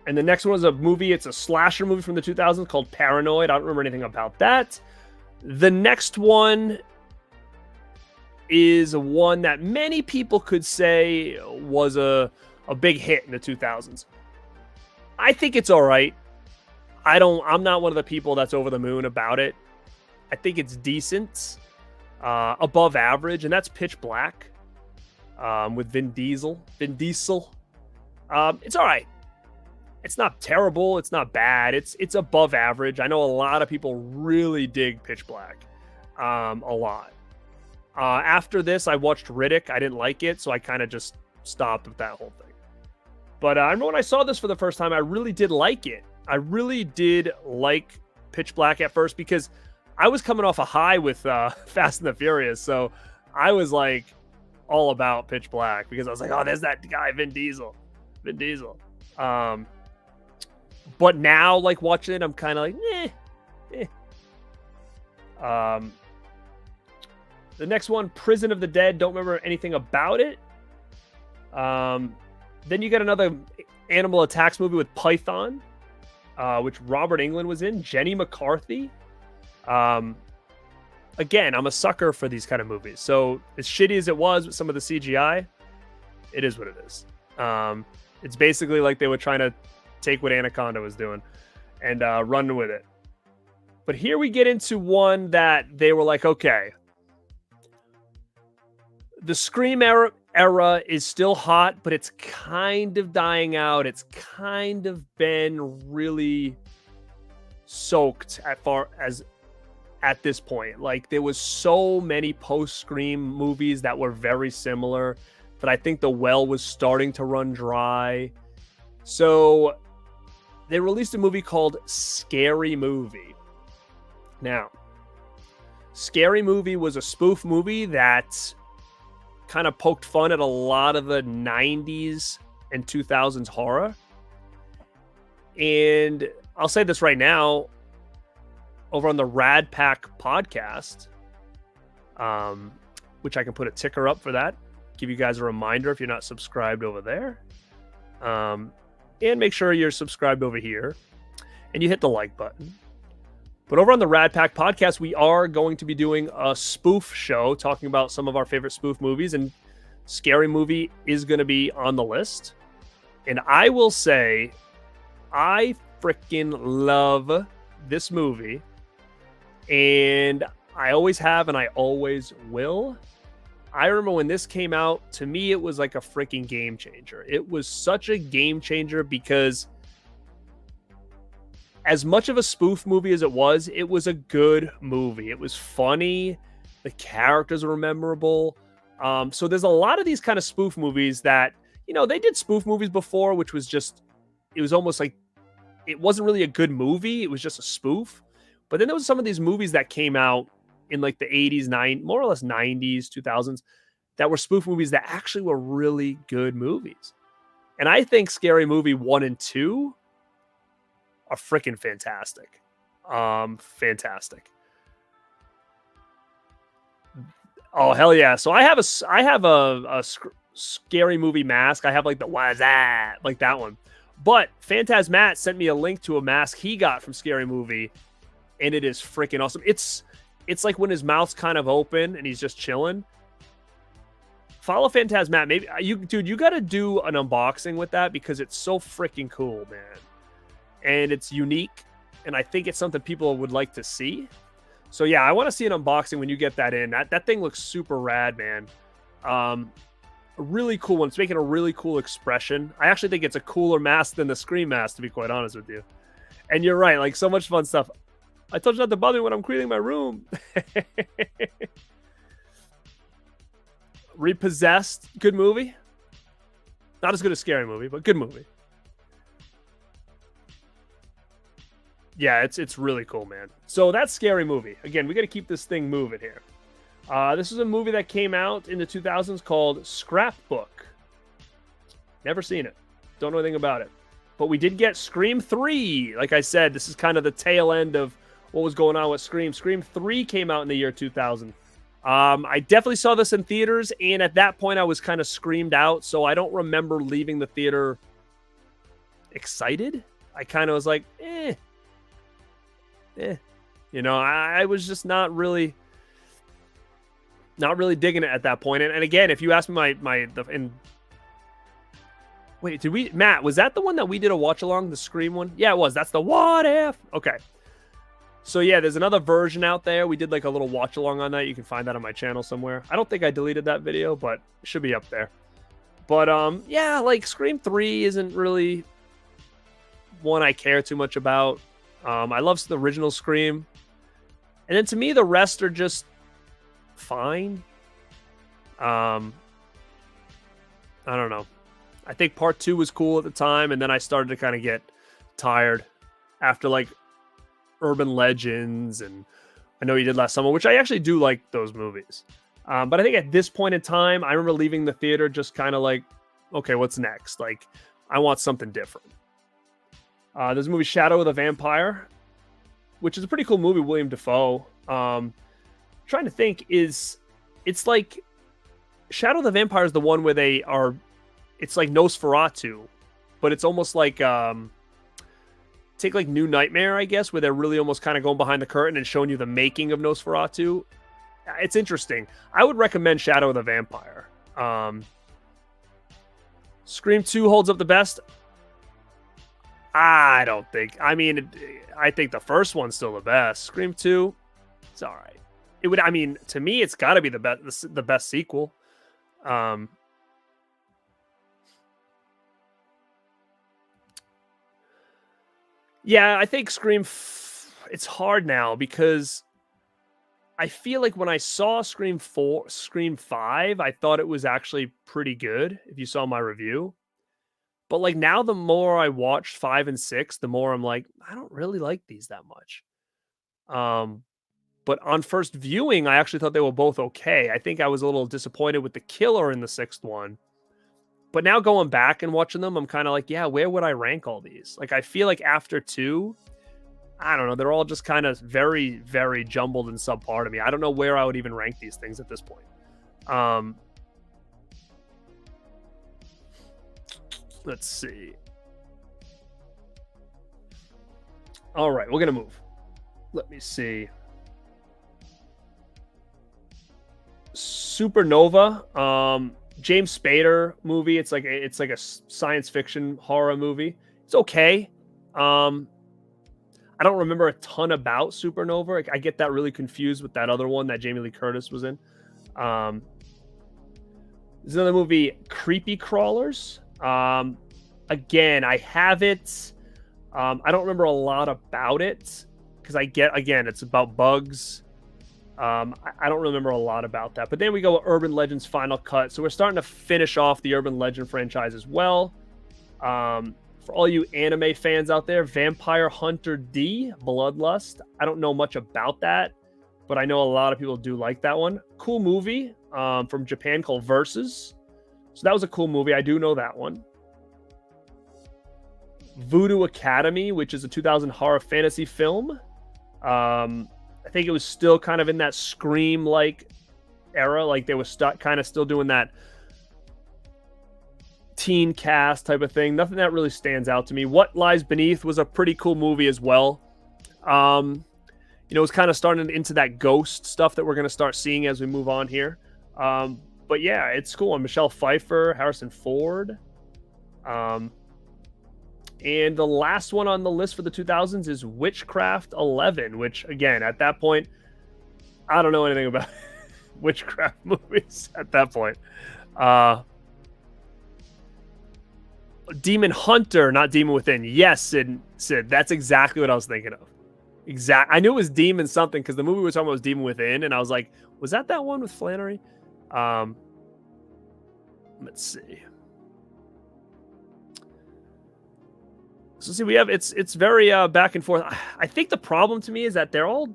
the next one is a movie. It's a slasher movie from the 2000s called Paranoid. I don't remember anything about that. The next one is one that many people could say was a big hit in the 2000s. I think it's all right. I'm not one of the people that's over the moon about it. I think it's decent, above average, and that's Pitch Black, with Vin Diesel. It's all right. It's not terrible. It's not bad. It's above average. I know a lot of people really dig Pitch Black, a lot. After this, I watched Riddick. I didn't like it, so I kind of just stopped with that whole thing. But I remember when I saw this for the first time, I really did like it. I really did like Pitch Black at first because I was coming off a high with Fast and the Furious, so I was like all about Pitch Black because I was like, oh, there's that guy, Vin Diesel. But now, like, watching it, I'm kind of like, The next one, Prison of the Dead. Don't remember anything about it. Then you got another Animal Attacks movie with Python, which Robert Englund was in. Jenny McCarthy. Again, I'm a sucker for these kind of movies. So as shitty as it was with some of the CGI, it is what it is. It's basically like they were trying to take what Anaconda was doing and run with it. But here we get into one that they were like, okay, the Scream era is still hot, but it's kind of dying out. It's kind of been really soaked at this point. Like, there was so many post-Scream movies that were very similar that I think the well was starting to run dry. So they released a movie called Scary Movie. Now, Scary Movie was a spoof movie that kind of poked fun at a lot of the 90s and 2000s horror. And I'll say this right now, over on the Rad Pack podcast, which I can put a ticker up for that, give you guys a reminder if you're not subscribed over there. And make sure you're subscribed over here and you hit the like button. But over on the Rad Pack podcast, we are going to be doing a spoof show talking about some of our favorite spoof movies, and Scary Movie is going to be on the list. And I will say, I freaking love this movie, and I always have and I always will. I remember when this came out, to me, it was like a freaking game changer. It was such a game changer because as much of a spoof movie as it was a good movie. It was funny. The characters were memorable. So there's a lot of these kind of spoof movies that, you know, they did spoof movies before, which was just, it was almost like, it wasn't really a good movie. It was just a spoof. But then there was some of these movies that came out in like the 80s, more or less 90s, 2000s, that were spoof movies that actually were really good movies. And I think Scary Movie 1 and 2 are freaking fantastic. Fantastic. Oh, hell yeah. So I have a Scary Movie mask. I have like the, what is that? Like that one. But Phantasmat sent me a link to a mask he got from Scary Movie, and it is freaking awesome. It's like when his mouth's kind of open and he's just chilling. Follow Phantasmat. Maybe you got to do an unboxing with that because it's so freaking cool, man. And it's unique, and I think it's something people would like to see. So yeah, I want to see an unboxing when you get that in. That thing looks super rad, man. A really cool one. It's making a really cool expression. I actually think it's a cooler mask than the Scream mask, to be quite honest with you. And you're right, like so much fun stuff. I told you not to bother me when I'm cleaning my room. Repossessed, good movie. Not as good as Scary Movie, but good movie. Yeah, it's really cool, man. So that's Scary Movie. Again, we got to keep this thing moving here. This is a movie that came out in the 2000s called Scrapbook. Never seen it. Don't know anything about it. But we did get Scream 3. Like I said, this is kind of the tail end of what was going on with Scream. Scream 3 came out in the year 2000. I definitely saw this in theaters, and at that point I was kind of screamed out, so I don't remember leaving the theater excited. I kind of was like, you know, I was just not really digging it at that point. And again, if you ask me wait, Matt, was that the one that we did a watch along, the Scream one? Yeah, it was. That's the What If. Okay. So yeah, there's another version out there. We did like a little watch along on that. You can find that on my channel somewhere. I don't think I deleted that video, but it should be up there. But yeah, like Scream 3 isn't really one I care too much about. I love the original Scream. And then to me, the rest are just fine. I don't know. I think part 2 was cool at the time, and then I started to kind of get tired after like Urban Legends, and I know you did last summer, which I actually do like those movies. But I think at this point in time, I remember leaving the theater just kind of like, okay, what's next? Like, I want something different. There's a movie Shadow of the Vampire, which is a pretty cool movie, William Dafoe. Trying to think, it's like Shadow of the Vampire is the one where it's like Nosferatu, but it's almost like take like New Nightmare, I guess, where they're really almost kind of going behind the curtain and showing you the making of Nosferatu. It's interesting. I would recommend Shadow of the Vampire. Scream 2 holds up the best. I don't think. I mean, I think the first one's still the best. Scream 2, it's all right. It would. I mean, to me, it's got to be the best sequel. Yeah, I think Scream. It's hard now because I feel like when I saw Scream 5, I thought it was actually pretty good. If you saw my review. But like now, the more I watched 5 and 6, the more I'm like, I don't really like these that much. But on first viewing, I actually thought they were both okay. I think I was a little disappointed with the killer in the 6th one. But now going back and watching them, I'm kind of like, yeah, where would I rank all these? Like, I feel like after 2, I don't know, they're all just kind of very, very jumbled and subpar to me. I don't know where I would even rank these things at this point. Let's see. All right, we're going to move. Let me see. Supernova, James Spader movie. It's like a science fiction horror movie. It's okay. I don't remember a ton about Supernova. I get that really confused with that other one that Jamie Lee Curtis was in. There's another movie, Creepy Crawlers. Again, I have it. I don't remember a lot about it because it's about bugs. I don't remember a lot about that. But then we go with Urban Legends Final Cut. So we're starting to finish off the Urban Legend franchise as well. For all you anime fans out there, Vampire Hunter D, Bloodlust. I don't know much about that, but I know a lot of people do like that one. Cool movie from Japan called Versus. So that was a cool movie. I do know that one. Voodoo Academy, which is a 2000 horror fantasy film. I think it was still kind of in that Scream-like era. Like they were kind of still doing that teen cast type of thing. Nothing that really stands out to me. What Lies Beneath was a pretty cool movie as well. It's kind of starting into that ghost stuff that we're going to start seeing as we move on here. But yeah, it's cool. And Michelle Pfeiffer, Harrison Ford. And the last one on the list for the 2000s is Witchcraft 11, which, again, at that point, I don't know anything about witchcraft movies at that point. Demon Hunter, not Demon Within. Yes, Sid, that's exactly what I was thinking of. I knew it was Demon something because the movie we were talking about was Demon Within, and I was like, was that one with Flannery? Let's see. So see, we have it's very back and forth. I think the problem to me is that they're all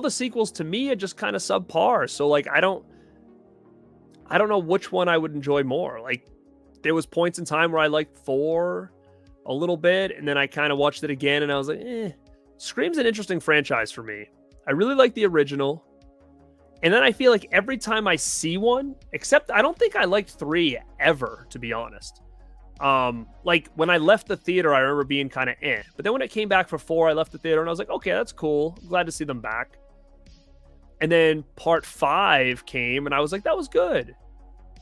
the sequels to me are just kind of subpar. So like I don't know which one I would enjoy more. Like there was points in time where I liked 4 a little bit, and then I kind of watched it again and I was like, eh. Scream's an interesting franchise for me. I really like the original. And then I feel like every time I see one, except I don't think I liked 3 ever, to be honest. Like when I left the theater, I remember being kind of eh. But then when it came back for 4, I left the theater and I was like, okay, that's cool. I'm glad to see them back. And then part 5 came and I was like, that was good.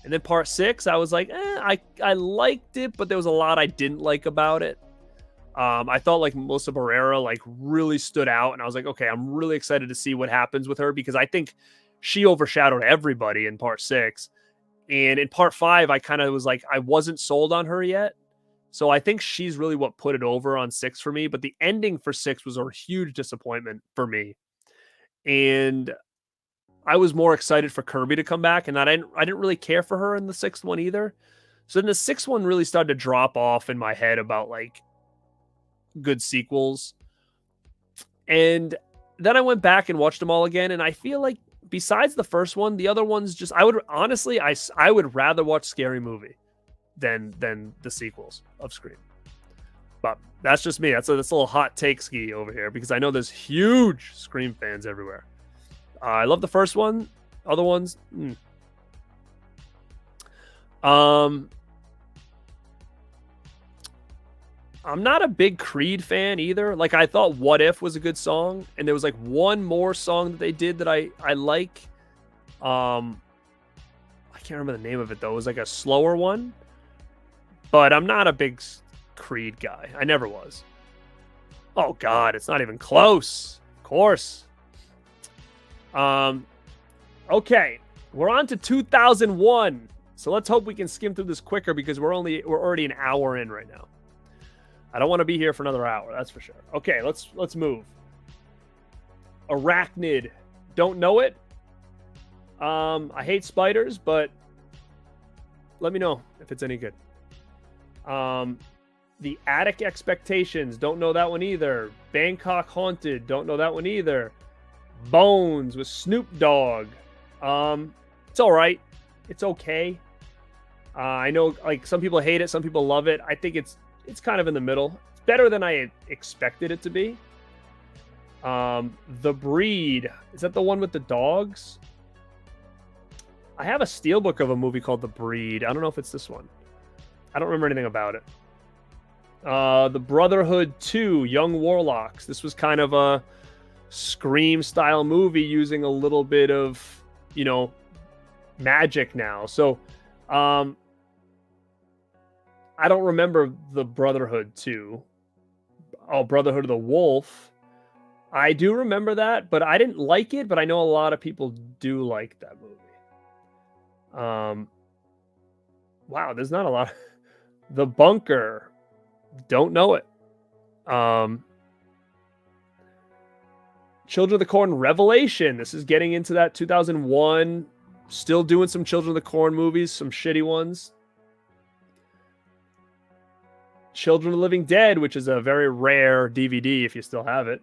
And then part 6, I was like, I liked it, but there was a lot I didn't like about it. I thought like Melissa Barrera like really stood out, and I was like, okay, I'm really excited to see what happens with her because I think she overshadowed everybody in part 6. And in part 5, I kind of was like, I wasn't sold on her yet. So I think she's really what put it over on 6 for me. But the ending for 6 was a huge disappointment for me. And I was more excited for Kirby to come back, and I didn't really care for her in the 6th one either. So then the 6th one really started to drop off in my head about like good sequels. And then I went back and watched them all again, and I feel like besides the first one, the other ones just I would honestly I would rather watch Scary Movie than the sequels of Scream. But that's just me. That's a little hot take ski over here because I know there's huge Scream fans everywhere. I love the first one. Other ones, I'm not a big Creed fan either. Like I thought What If was a good song, and there was like one more song that they did that I like. I can't remember the name of it though. It was like a slower one. But I'm not a big Creed guy. I never was. Oh god, it's not even close. Of course. Okay. We're on to 2001. So let's hope we can skim through this quicker because we're already an hour in right now. I don't want to be here for another hour, that's for sure. Okay, let's move. Arachnid. Don't know it. I hate spiders, but let me know if it's any good. The Attic Expectations. Don't know that one either. Bangkok Haunted. Don't know that one either. Bones with Snoop Dogg. It's all right. It's okay. I know like some people hate it, some people love it. I think it's kind of in the middle. It's better than I expected it to be. The Breed. Is that the one with the dogs? I have a steelbook of a movie called The Breed. I don't know if it's this one. I don't remember anything about it. The Brotherhood 2, Young Warlocks. This was kind of a Scream style movie using a little bit of, magic now. So, I don't remember the Brotherhood 2. Oh, Brotherhood of the Wolf. I do remember that, but I didn't like it, but I know a lot of people do like that movie. Wow, there's not a lot. The Bunker. Don't know it. Children of the Corn Revelation. This is getting into that 2001. Still doing some Children of the Corn movies, some shitty ones. Children of the Living Dead, which is a very rare DVD if you still have it.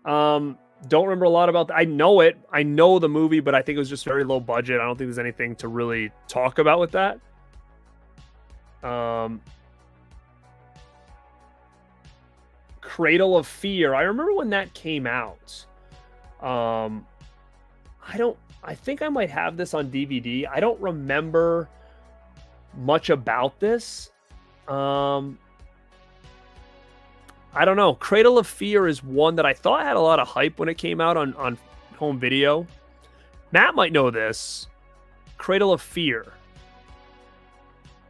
Don't remember a lot about that. I know it. I know the movie, but I think it was just very low budget. I don't think there's anything to really talk about with that. Cradle of Fear. I remember when that came out. I think I might have this on DVD. I don't remember much about this. I don't know. Cradle of Fear is one that I thought had a lot of hype when it came out on home video. Matt might know this. Cradle of Fear.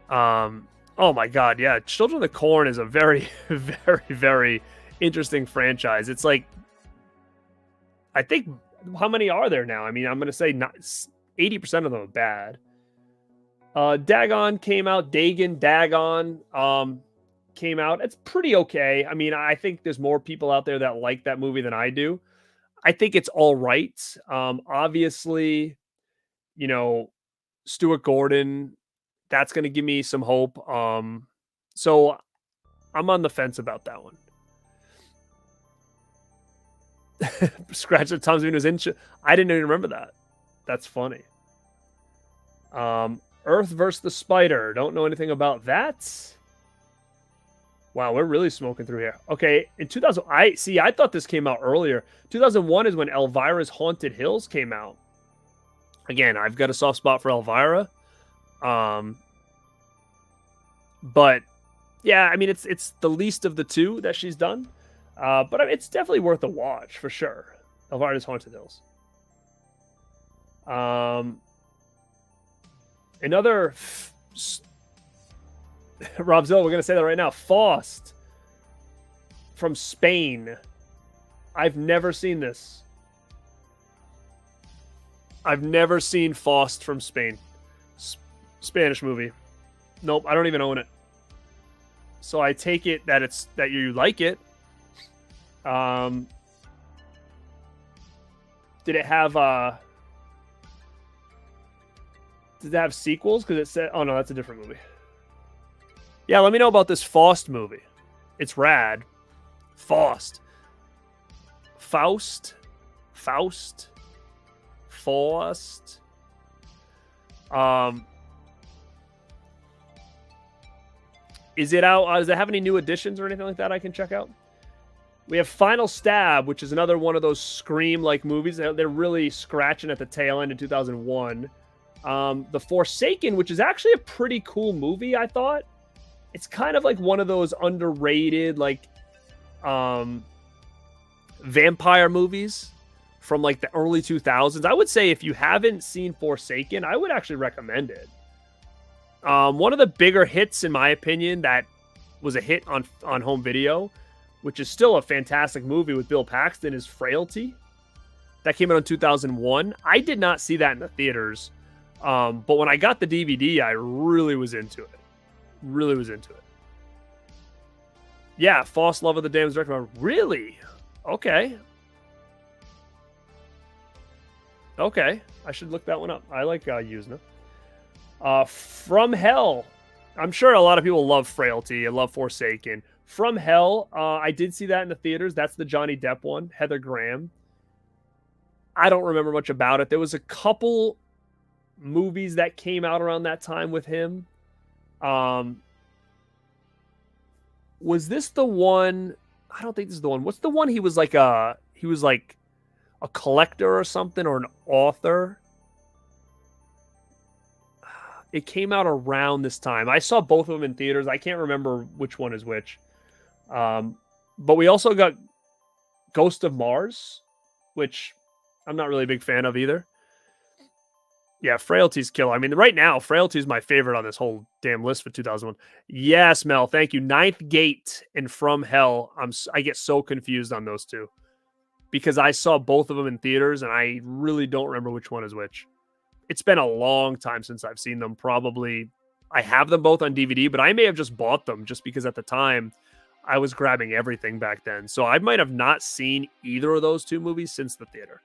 Oh my god, yeah. Children of the Corn is a very, very, very interesting franchise. It's like, I think, how many are there now? I mean, I'm going to say not 80% of them are bad. Dagon came out. Dagon came out. It's pretty okay. I mean, I think there's more people out there that like that movie than I do. I think it's all right. Obviously, Stuart Gordon, that's going to give me some hope. So I'm on the fence about that one. Scratch the Tom Savini was in. I didn't even remember that. That's funny. Earth versus the Spider. Don't know anything about that. Wow, we're really smoking through here. Okay, in 2000, I thought this came out earlier. 2001 is when Elvira's Haunted Hills came out. Again, I've got a soft spot for Elvira. But yeah, I mean, it's the least of the two that she's done. But it's definitely worth a watch for sure. Elvira's Haunted Hills. Another Rob Zill, we're gonna say that right now. Faust from Spain. I've never seen this. I've never seen Faust from Spain. Spanish movie. Nope, I don't even own it. So I take it that you like it. Did it have sequels? Because it said, oh no, that's a different movie. Yeah, let me know about this Faust movie. It's rad. Faust. Is it out? Does it have any new additions or anything like that I can check out? We have Final Stab, which is another one of those Scream-like movies. They're really scratching at the tail end in 2001. The Forsaken, which is actually a pretty cool movie, I thought. It's kind of like one of those underrated, like, vampire movies from, like, the early 2000s. I would say if you haven't seen Forsaken, I would actually recommend it. One of the bigger hits, in my opinion, that was a hit on home video, which is still a fantastic movie with Bill Paxton, is Frailty. That came out in 2001. I did not see that in the theaters. But when I got the DVD, I really was into it. Really was into it. Yeah, Faust Love of the Damned director. Really? Okay. Okay. I should look that one up. I like Yuzna. From Hell. I'm sure a lot of people love Frailty. I love Forsaken. From Hell. I did see that in the theaters. That's the Johnny Depp one. Heather Graham. I don't remember much about it. There was a couple movies that came out around that time with him. Was this the one? I don't think this is the one. What's the one he was like a collector or something, or an author? It came out around this time. I saw both of them in theaters. I can't remember which one is which. But we also got Ghost of Mars, which I'm not really a big fan of either. Yeah, Frailty's killer. I mean, right now, Frailty's my favorite on this whole damn list for 2001. Yes, Mel, thank you. Ninth Gate and From Hell. I get so confused on those two because I saw both of them in theaters, and I really don't remember which one is which. It's been a long time since I've seen them. Probably, I have them both on DVD, but I may have just bought them just because at the time I was grabbing everything back then. So I might have not seen either of those two movies since the theater.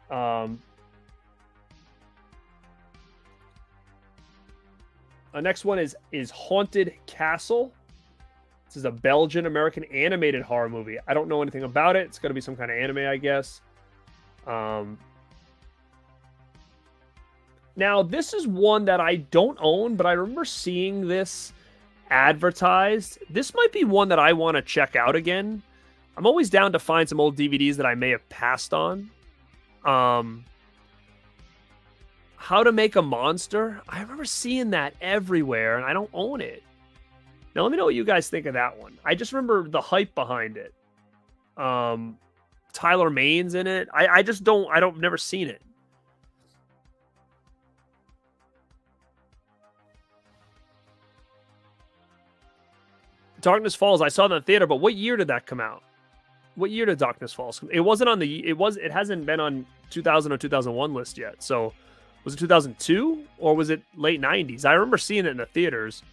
The next one is Haunted Castle. This is a Belgian-American animated horror movie. I don't know anything about it. It's going to be some kind of anime, I guess. Now, this is one that I don't own, but I remember seeing this advertised. This might be one that I want to check out again. I'm always down to find some old DVDs that I may have passed on. How to Make a Monster. I remember seeing that everywhere, and I don't own it. Now, let me know what you guys think of that one. I just remember the hype behind it. Tyler Maine's in it. I've never seen it. Darkness Falls. I saw that in the theater, but what year did that come out? What year did Darkness Falls come? It hasn't been on 2000 or 2001 list yet. So was it 2002 or was it late 90s? I remember seeing it in the theaters.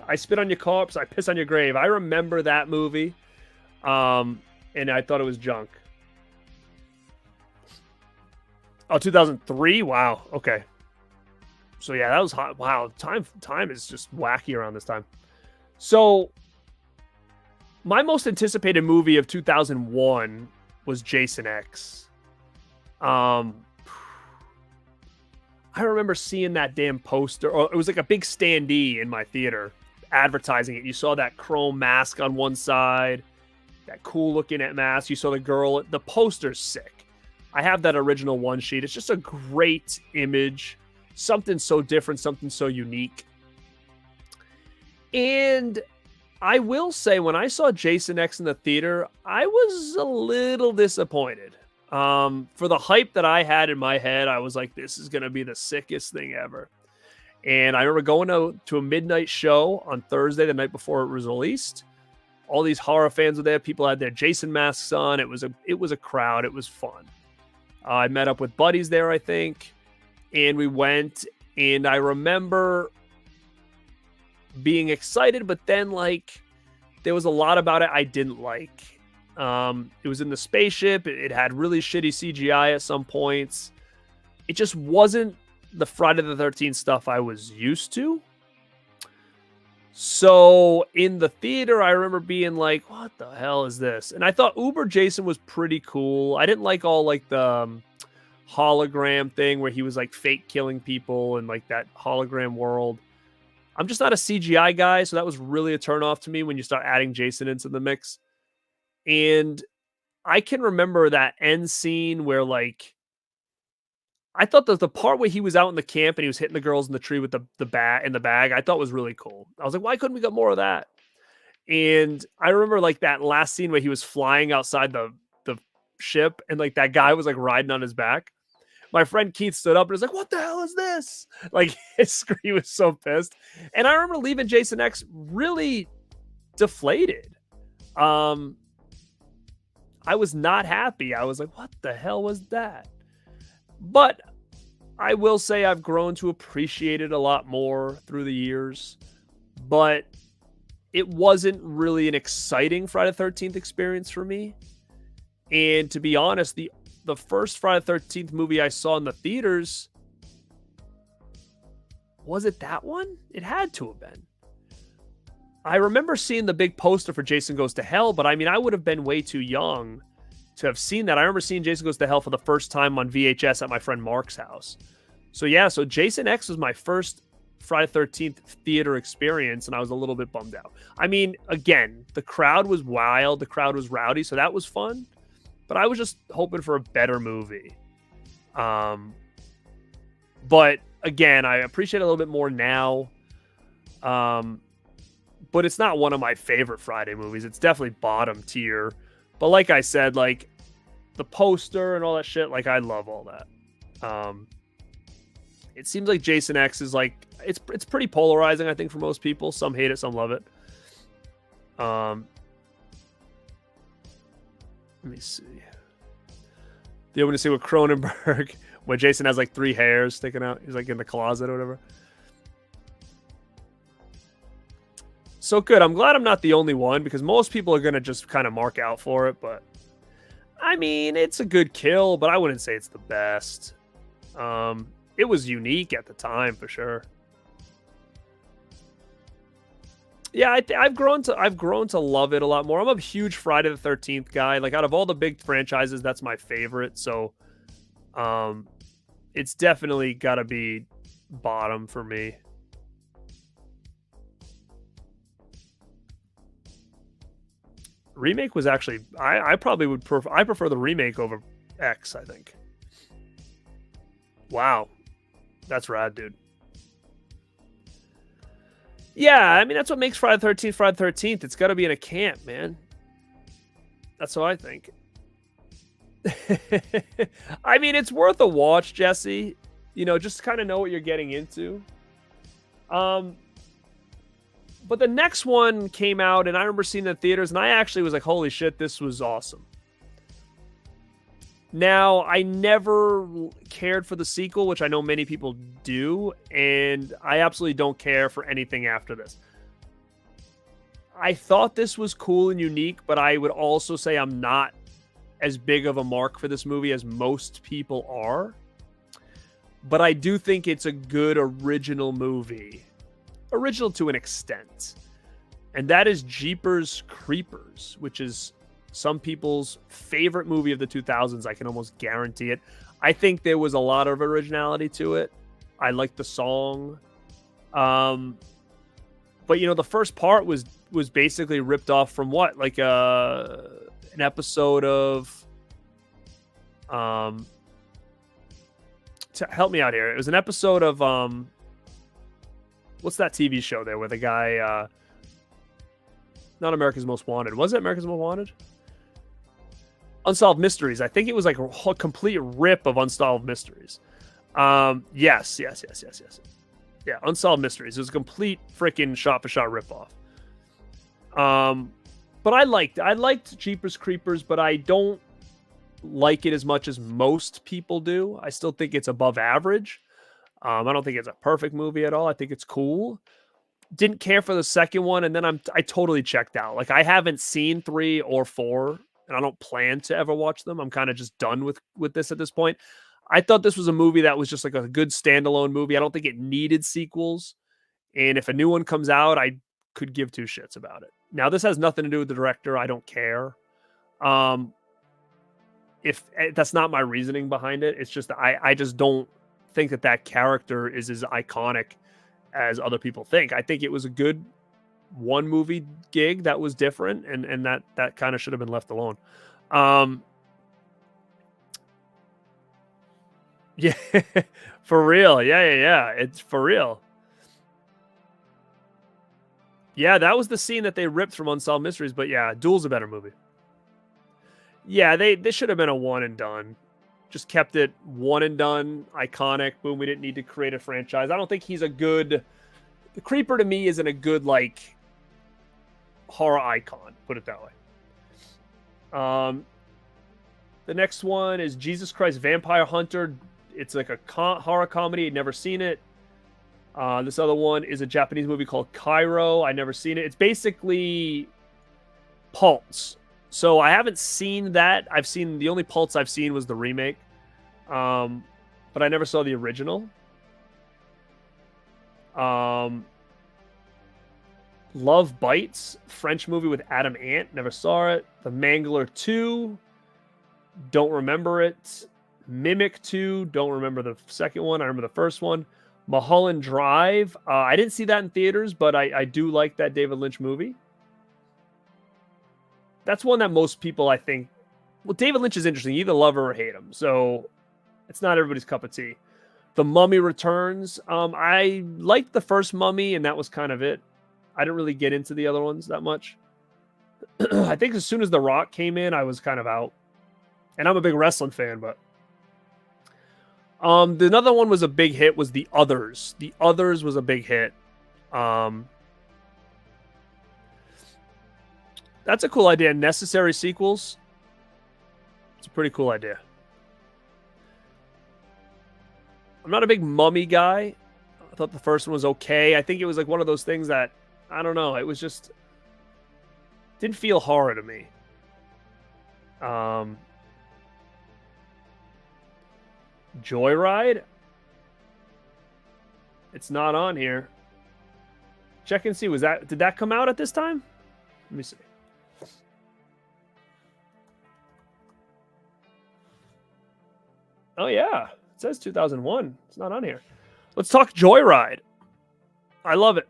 I Spit on Your Corpse, I Piss on Your Grave. I remember that movie. And I thought it was junk. Oh, 2003? Wow. Okay. So yeah, that was hot. Wow, time is just wacky around this time. So my most anticipated movie of 2001 was Jason X. I remember seeing that damn poster, or it was like a big standee in my theater advertising it. You saw that chrome mask on one side, that cool looking at mask. You saw the girl. The poster's sick. I have that original one sheet. It's just a great image. Something so different, something so unique. And I will say, when I saw Jason X in the theater, I was a little disappointed. For the hype that I had in my head, I was like, this is going to be the sickest thing ever. And I remember going to a midnight show on Thursday, the night before it was released. All these horror fans were there. People had their Jason masks on. It was a crowd. It was fun. I met up with buddies there, I think, and we went. And I remember being excited, but then like there was a lot about it I didn't like. It was in the spaceship. It had really shitty CGI at some points. It just wasn't the Friday the 13th stuff I was used to. So in the theater, I remember being like, what the hell is this? And I thought Uber Jason was pretty cool. I didn't like all like the hologram thing where he was like fake killing people and like that hologram world. I'm just not a CGI guy, so that was really a turnoff to me when you start adding Jason into the mix. And I can remember that end scene where like I thought that the part where he was out in the camp and he was hitting the girls in the tree with the bat in the bag, I thought was really cool. I was like, why couldn't we get more of that? And I remember like that last scene where he was flying outside the ship and like that guy was like riding on his back. My friend Keith stood up and was like, what the hell is this? Like he was so pissed. And I remember leaving Jason X really deflated. I was not happy. I was like, what the hell was that? But I will say I've grown to appreciate it a lot more through the years. But it wasn't really an exciting Friday the 13th experience for me. And to be honest, the first Friday the 13th movie I saw in the theaters, was it that one? It had to have been. I remember seeing the big poster for Jason Goes to Hell, but I mean, I would have been way too young to have seen that. I remember seeing Jason Goes to Hell for the first time on VHS at my friend Mark's house. So yeah, so Jason X was my first Friday the 13th theater experience, and I was a little bit bummed out. I mean, again, the crowd was wild, the crowd was rowdy, so that was fun. But I was just hoping for a better movie. But again, I appreciate it a little bit more now. But it's not one of my favorite Friday movies. It's definitely bottom tier. But like I said, like the poster and all that shit, like I love all that. It seems like Jason X is like, it's pretty polarizing, I think, for most people. Some hate it, some love it. Let me see. You want to see what Cronenberg, where Jason has like 3 hairs sticking out. He's like in the closet or whatever. So good. I'm glad I'm not the only one, because most people are going to just kind of mark out for it. But I mean, it's a good kill, but I wouldn't say it's the best. It was unique at the time for sure. Yeah, I've grown to love it a lot more. I'm a huge Friday the 13th guy. Like out of all the big franchises, that's my favorite. So, it's definitely got to be bottom for me. Remake was actually, I probably would I prefer the remake over X, I think. Wow. That's rad, dude. Yeah, I mean, that's what makes Friday the 13th Friday the 13th. It's got to be in a camp, man. That's what I think. I mean, it's worth a watch, Jesse. You know, just kind of know what you're getting into. But the next one came out, and I remember seeing it in theaters, and I actually was like, holy shit, this was awesome. Now, I never cared for the sequel, which I know many people do, and I absolutely don't care for anything after this. I thought this was cool and unique, but I would also say I'm not as big of a mark for this movie as most people are. but I do think it's a good original movie. Original to an extent. And that is Jeepers Creepers, which is some people's favorite movie of the 2000s. I can almost guarantee it. I think there was a lot of originality to it. I like the song. But you know, the first part was basically ripped off from what? Like an episode of help me out here. It was an episode of what's that TV show there where the guy not America's Most Wanted. Was it America's Most Wanted? Unsolved Mysteries. I think it was like a complete rip of Unsolved Mysteries. Yes. Yeah, Unsolved Mysteries. It was a complete freaking shot-for-shot ripoff. But I liked Jeepers Creepers, but I don't like it as much as most people do. I still think it's above average. I don't think it's a perfect movie at all. I think it's cool. Didn't care for the second one, and then I totally checked out. Like, I haven't seen 3 or 4, and I don't plan to ever watch them. I'm kind of just done with this at this point. I thought this was a movie that was just like a good standalone movie. I don't think it needed sequels. And if a new one comes out, I could give 2 shits about it. Now, this has nothing to do with the director. I don't care. If that's not my reasoning behind it, it's just I just don't think that character is as iconic as other people think. I think it was a good one movie gig that was different, and that kind of should have been left alone. Yeah, for real. Yeah. It's for real. Yeah, that was the scene that they ripped from Unsolved Mysteries, but yeah, Duel's a better movie. Yeah, they should have been a one and done. Just kept it one and done, iconic. Boom, we didn't need to create a franchise. I don't think he's a good... The Creeper to me isn't a good, like, horror icon, put it that way. The next one is Jesus Christ Vampire Hunter. It's like a horror comedy. I'd never seen it. This other one is a Japanese movie called Cairo. I've never seen it. It's basically Pulse. So I haven't seen that. The only Pulse I've seen was the remake. But I never saw the original. Love Bites, French movie with Adam Ant. Never saw it. The Mangler 2. Don't remember it. Mimic 2. Don't remember the second one. I remember the first one. Mulholland Drive. I didn't see that in theaters, but I do like that David Lynch movie. That's one that most people, I think... Well, David Lynch is interesting. You either love her or hate him. So it's not everybody's cup of tea. The Mummy Returns. I liked the first Mummy, and that was kind of it. I didn't really get into the other ones that much. I think as soon as The Rock came in, I was kind of out. And I'm a big wrestling fan, but... another one was a big hit was The Others. The Others was a big hit. That's a cool idea. Necessary sequels. It's a pretty cool idea. I'm not a big Mummy guy. I thought the first one was okay. I think it was like one of those things that, I don't know, it was just, didn't feel horror to me. Joyride? It's not on here. Check and see. Did that come out at this time? Let me see. Oh yeah, it says 2001. It's not on here. Let's talk Joyride. I love it.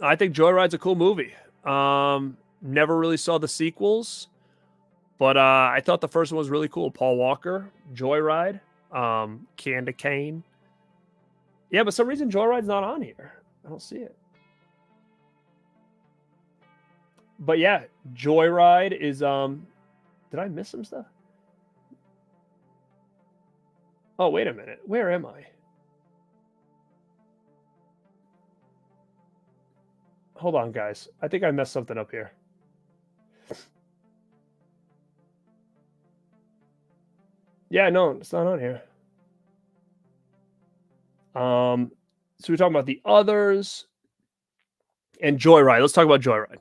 I think Joyride's a cool movie. Never really saw the sequels, but I thought the first one was really cool. Paul Walker, Joyride, Candy Cane. Yeah, but for some reason Joyride's not on here. I don't see it. But yeah, Joyride is did I miss some stuff? Oh, wait a minute. Where am I? Hold on, guys. I think I messed something up here. Yeah, no, it's not on here. So we're talking about The Others and Joyride. Let's talk about Joyride.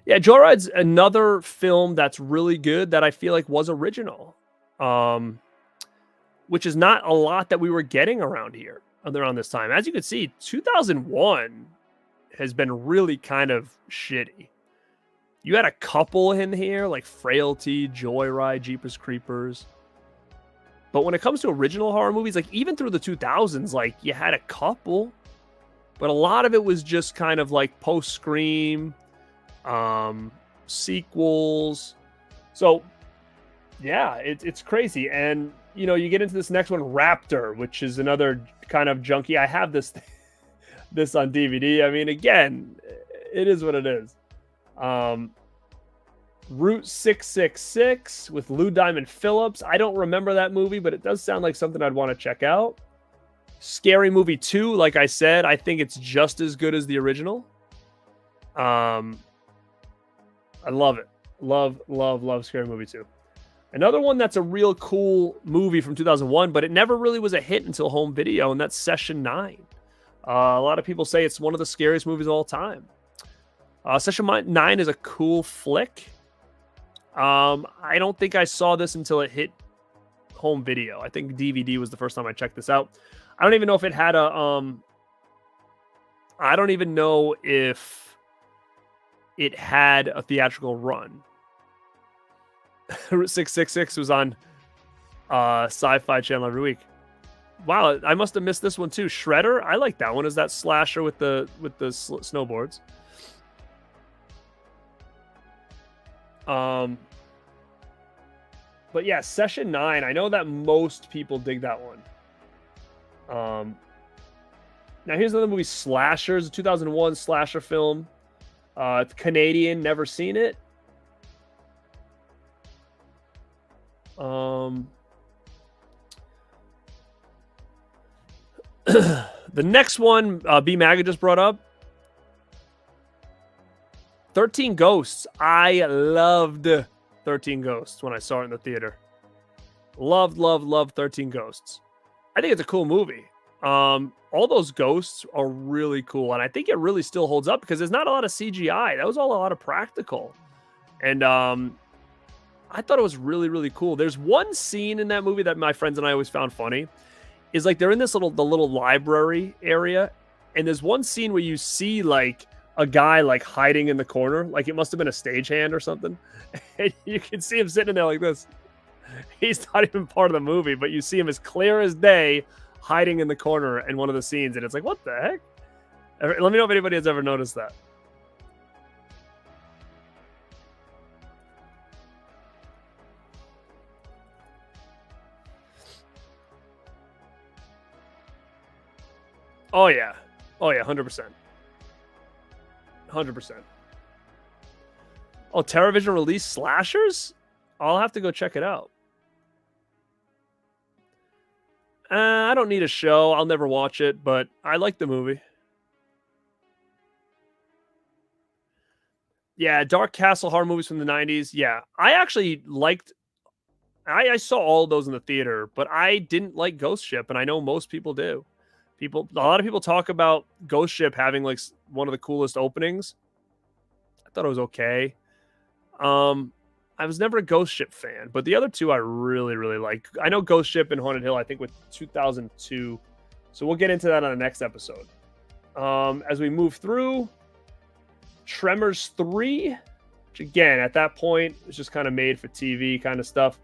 Yeah, Joyride's another film that's really good that I feel like was original. which is not a lot that we were getting around here around this time. As you can see, 2001 has been really kind of shitty. You had a couple in here like Frailty, Joyride, Jeepers Creepers. But when it comes to original horror movies, like even through the 2000s, like you had a couple, but a lot of it was just kind of like post-Scream, sequels. So yeah, it's crazy. And you know, you get into this next one, Raptor, which is another kind of junky. I have this on DVD. I mean, again, it is what it is. Route 666 with Lou Diamond Phillips. I don't remember that movie, but it does sound like something I'd want to check out. Scary Movie 2, like I said, I think it's just as good as the original. I love it. Love Scary Movie 2. Another one that's a real cool movie from 2001, but it never really was a hit until home video, and that's Session 9. A lot of people say it's one of the scariest movies of all time. Session 9 is a cool flick. I don't think I saw this until it hit home video. I think DVD was the first time I checked this out. I don't even know if it had a I don't even know if it had a theatrical run. Route 666 was on Sci-Fi Channel every week. Wow, I must have missed this one too. Shredder, I like that one. Is that slasher with the snowboards? But yeah, Session 9. I know that most people dig that one. Now here's another movie, Slashers, a 2001 slasher film. It's Canadian, never seen it. The next one, B Maga just brought up, 13 Ghosts. I loved 13 Ghosts when I saw it in the theater. Loved 13 Ghosts. I think it's a cool movie. All those ghosts are really cool, and I think it really still holds up because there's not a lot of CGI. That was all a lot of practical. And I thought it was really, really cool. There's one scene in that movie that my friends and I always found funny. Is like they're in this little library area, and there's one scene where you see like a guy like hiding in the corner, like it must have been a stagehand or something, and you can see him sitting there like this. He's not even part of the movie, but you see him as clear as day hiding in the corner in one of the scenes, and it's like, what the heck? Let me know if anybody has ever noticed that. Oh yeah, 100%. 100%. Oh, TerraVision released Slashers? I'll have to go check it out. I don't need a show. I'll never watch it, but I like the movie. Yeah, Dark Castle horror movies from the 90s. Yeah, I actually liked... I saw all of those in the theater, but I didn't like Ghost Ship, and I know most people do. A lot of people talk about Ghost Ship having like one of the coolest openings. I thought it was okay. I was never a Ghost Ship fan, but the other two I really, really like. I know Ghost Ship and Haunted Hill, I think, with 2002. So we'll get into that on the next episode. As we move through, Tremors 3, which again, at that point, was just kind of made for TV kind of stuff.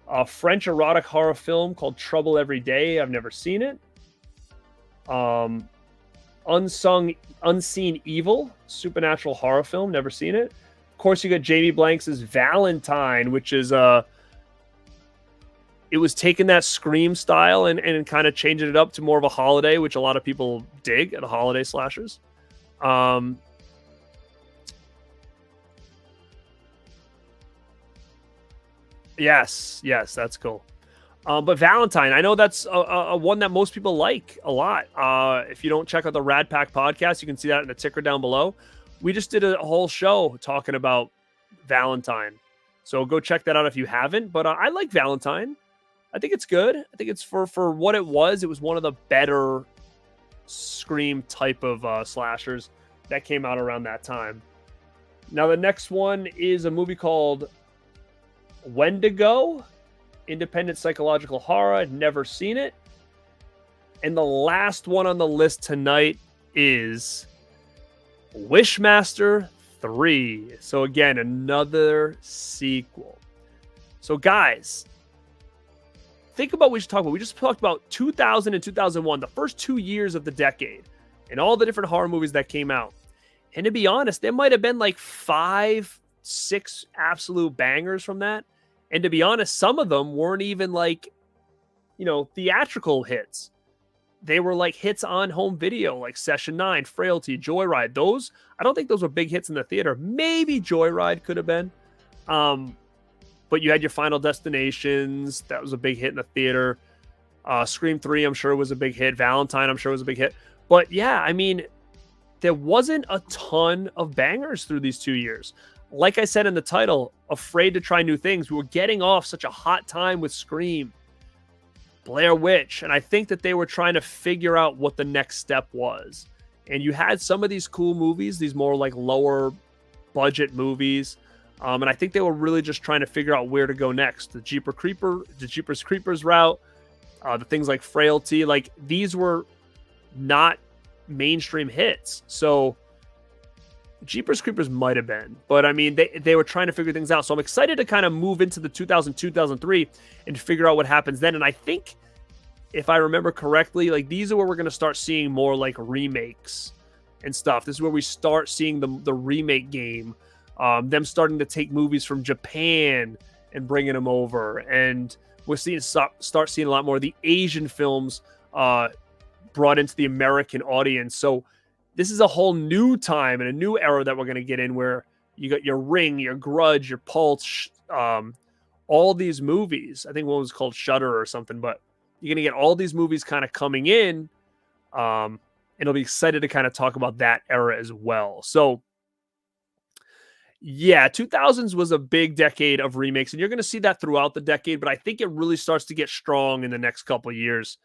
A French erotic horror film called Trouble Every Day. I've never seen it. Unseen Evil, supernatural horror film, never seen it. Of course, you got Jamie Blanks' Valentine, which is it was taking that Scream style and kind of changing it up to more of a holiday, which a lot of people dig at the holiday slashers. Yes, that's cool. But Valentine, I know that's a one that most people like a lot. If you don't check out the Rad Pack podcast, you can see that in the ticker down below. We just did a whole show talking about Valentine. So go check that out if you haven't. But I like Valentine. I think it's good. I think it's for what it was. It was one of the better Scream type of slashers that came out around that time. Now, the next one is a movie called Wendigo. Independent psychological horror, never seen it. And the last one on the list tonight is Wishmaster 3. So again, another sequel. So guys, think about what we should talk about. We just talked about 2000 and 2001, the first 2 years of the decade, and all the different horror movies that came out. And to be honest, there might have been like 5, 6 absolute bangers from that. And to be honest, some of them weren't even like, theatrical hits. They were like hits on home video, like Session 9, Frailty, Joyride. Those, I don't think those were big hits in the theater. Maybe Joyride could have been. But you had your Final Destinations. That was a big hit in the theater. Scream 3, I'm sure, was a big hit. Valentine, I'm sure, was a big hit. But yeah, I mean, there wasn't a ton of bangers through these 2 years. Like I said in the title, afraid to try new things. We were getting off such a hot time with Scream, Blair Witch, and I think that they were trying to figure out what the next step was. And you had some of these cool movies, these more like lower budget movies, and I think they were really just trying to figure out where to go next. The Jeepers Creepers route, the things like Frailty, like these were not mainstream hits. So Jeepers Creepers might have been, but I mean, they were trying to figure things out. So I'm excited to kind of move into the 2002, 2003 and figure out what happens then. And I think, if I remember correctly, like these are where we're going to start seeing more like remakes and stuff. This is where we start seeing the remake game, them starting to take movies from Japan and bringing them over. And we're start seeing a lot more of the Asian films brought into the American audience. So this is a whole new time and a new era that we're going to get in, where you got your Ring, your Grudge, your Pulse, all these movies. I think one was called Shudder or something, but you're going to get all these movies kind of coming in. And I'll be excited to kind of talk about that era as well. So yeah, 2000s was a big decade of remakes, and you're going to see that throughout the decade, but I think it really starts to get strong in the next couple of years.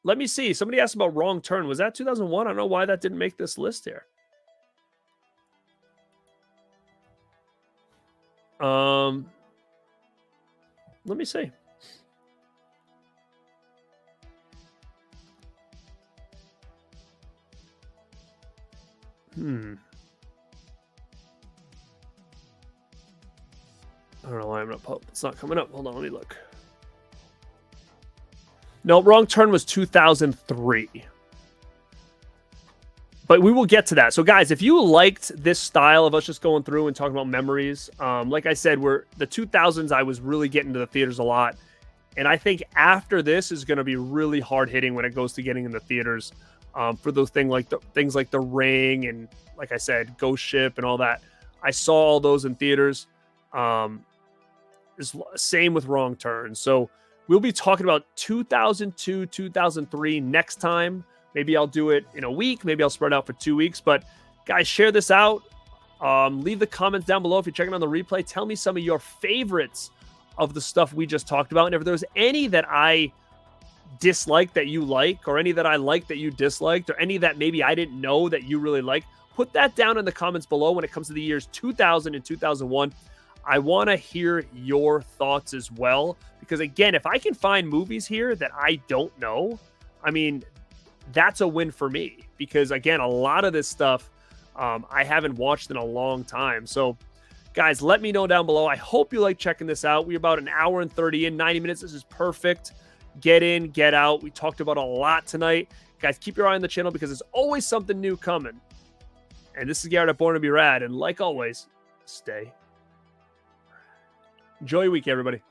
Let me see. Somebody asked about Wrong Turn. Was that 2001? I don't know why that didn't make this list here. Let me see. I don't know why it's not coming up. Hold on, let me look. No, Wrong Turn was 2003. But we will get to that. So, guys, if you liked this style of us just going through and talking about memories, like I said, the 2000s, I was really getting to the theaters a lot. And I think after this is going to be really hard-hitting when it goes to getting in the theaters for those things like The Ring and, like I said, Ghost Ship and all that. I saw all those in theaters. Same with Wrong Turn. So we'll be talking about 2002, 2003 next time. Maybe I'll do it in a week. Maybe I'll spread out for 2 weeks. But guys, share this out. Leave the comments down below if you're checking on the replay. Tell me some of your favorites of the stuff we just talked about. And if there's any that I disliked that you like, or any that I liked that you disliked, or any that maybe I didn't know that you really like, put that down in the comments below when it comes to the years 2000 and 2001. I want to hear your thoughts as well. Because again, if I can find movies here that I don't know, I mean, that's a win for me. Because again, a lot of this stuff I haven't watched in a long time. So guys, let me know down below. I hope you like checking this out. We're about an hour and 30 in, 90 minutes. This is perfect. Get in, get out. We talked about a lot tonight. Guys, keep your eye on the channel because there's always something new coming. And this is Garrett at Born to be Rad. And like always, stay. Enjoy your week, everybody.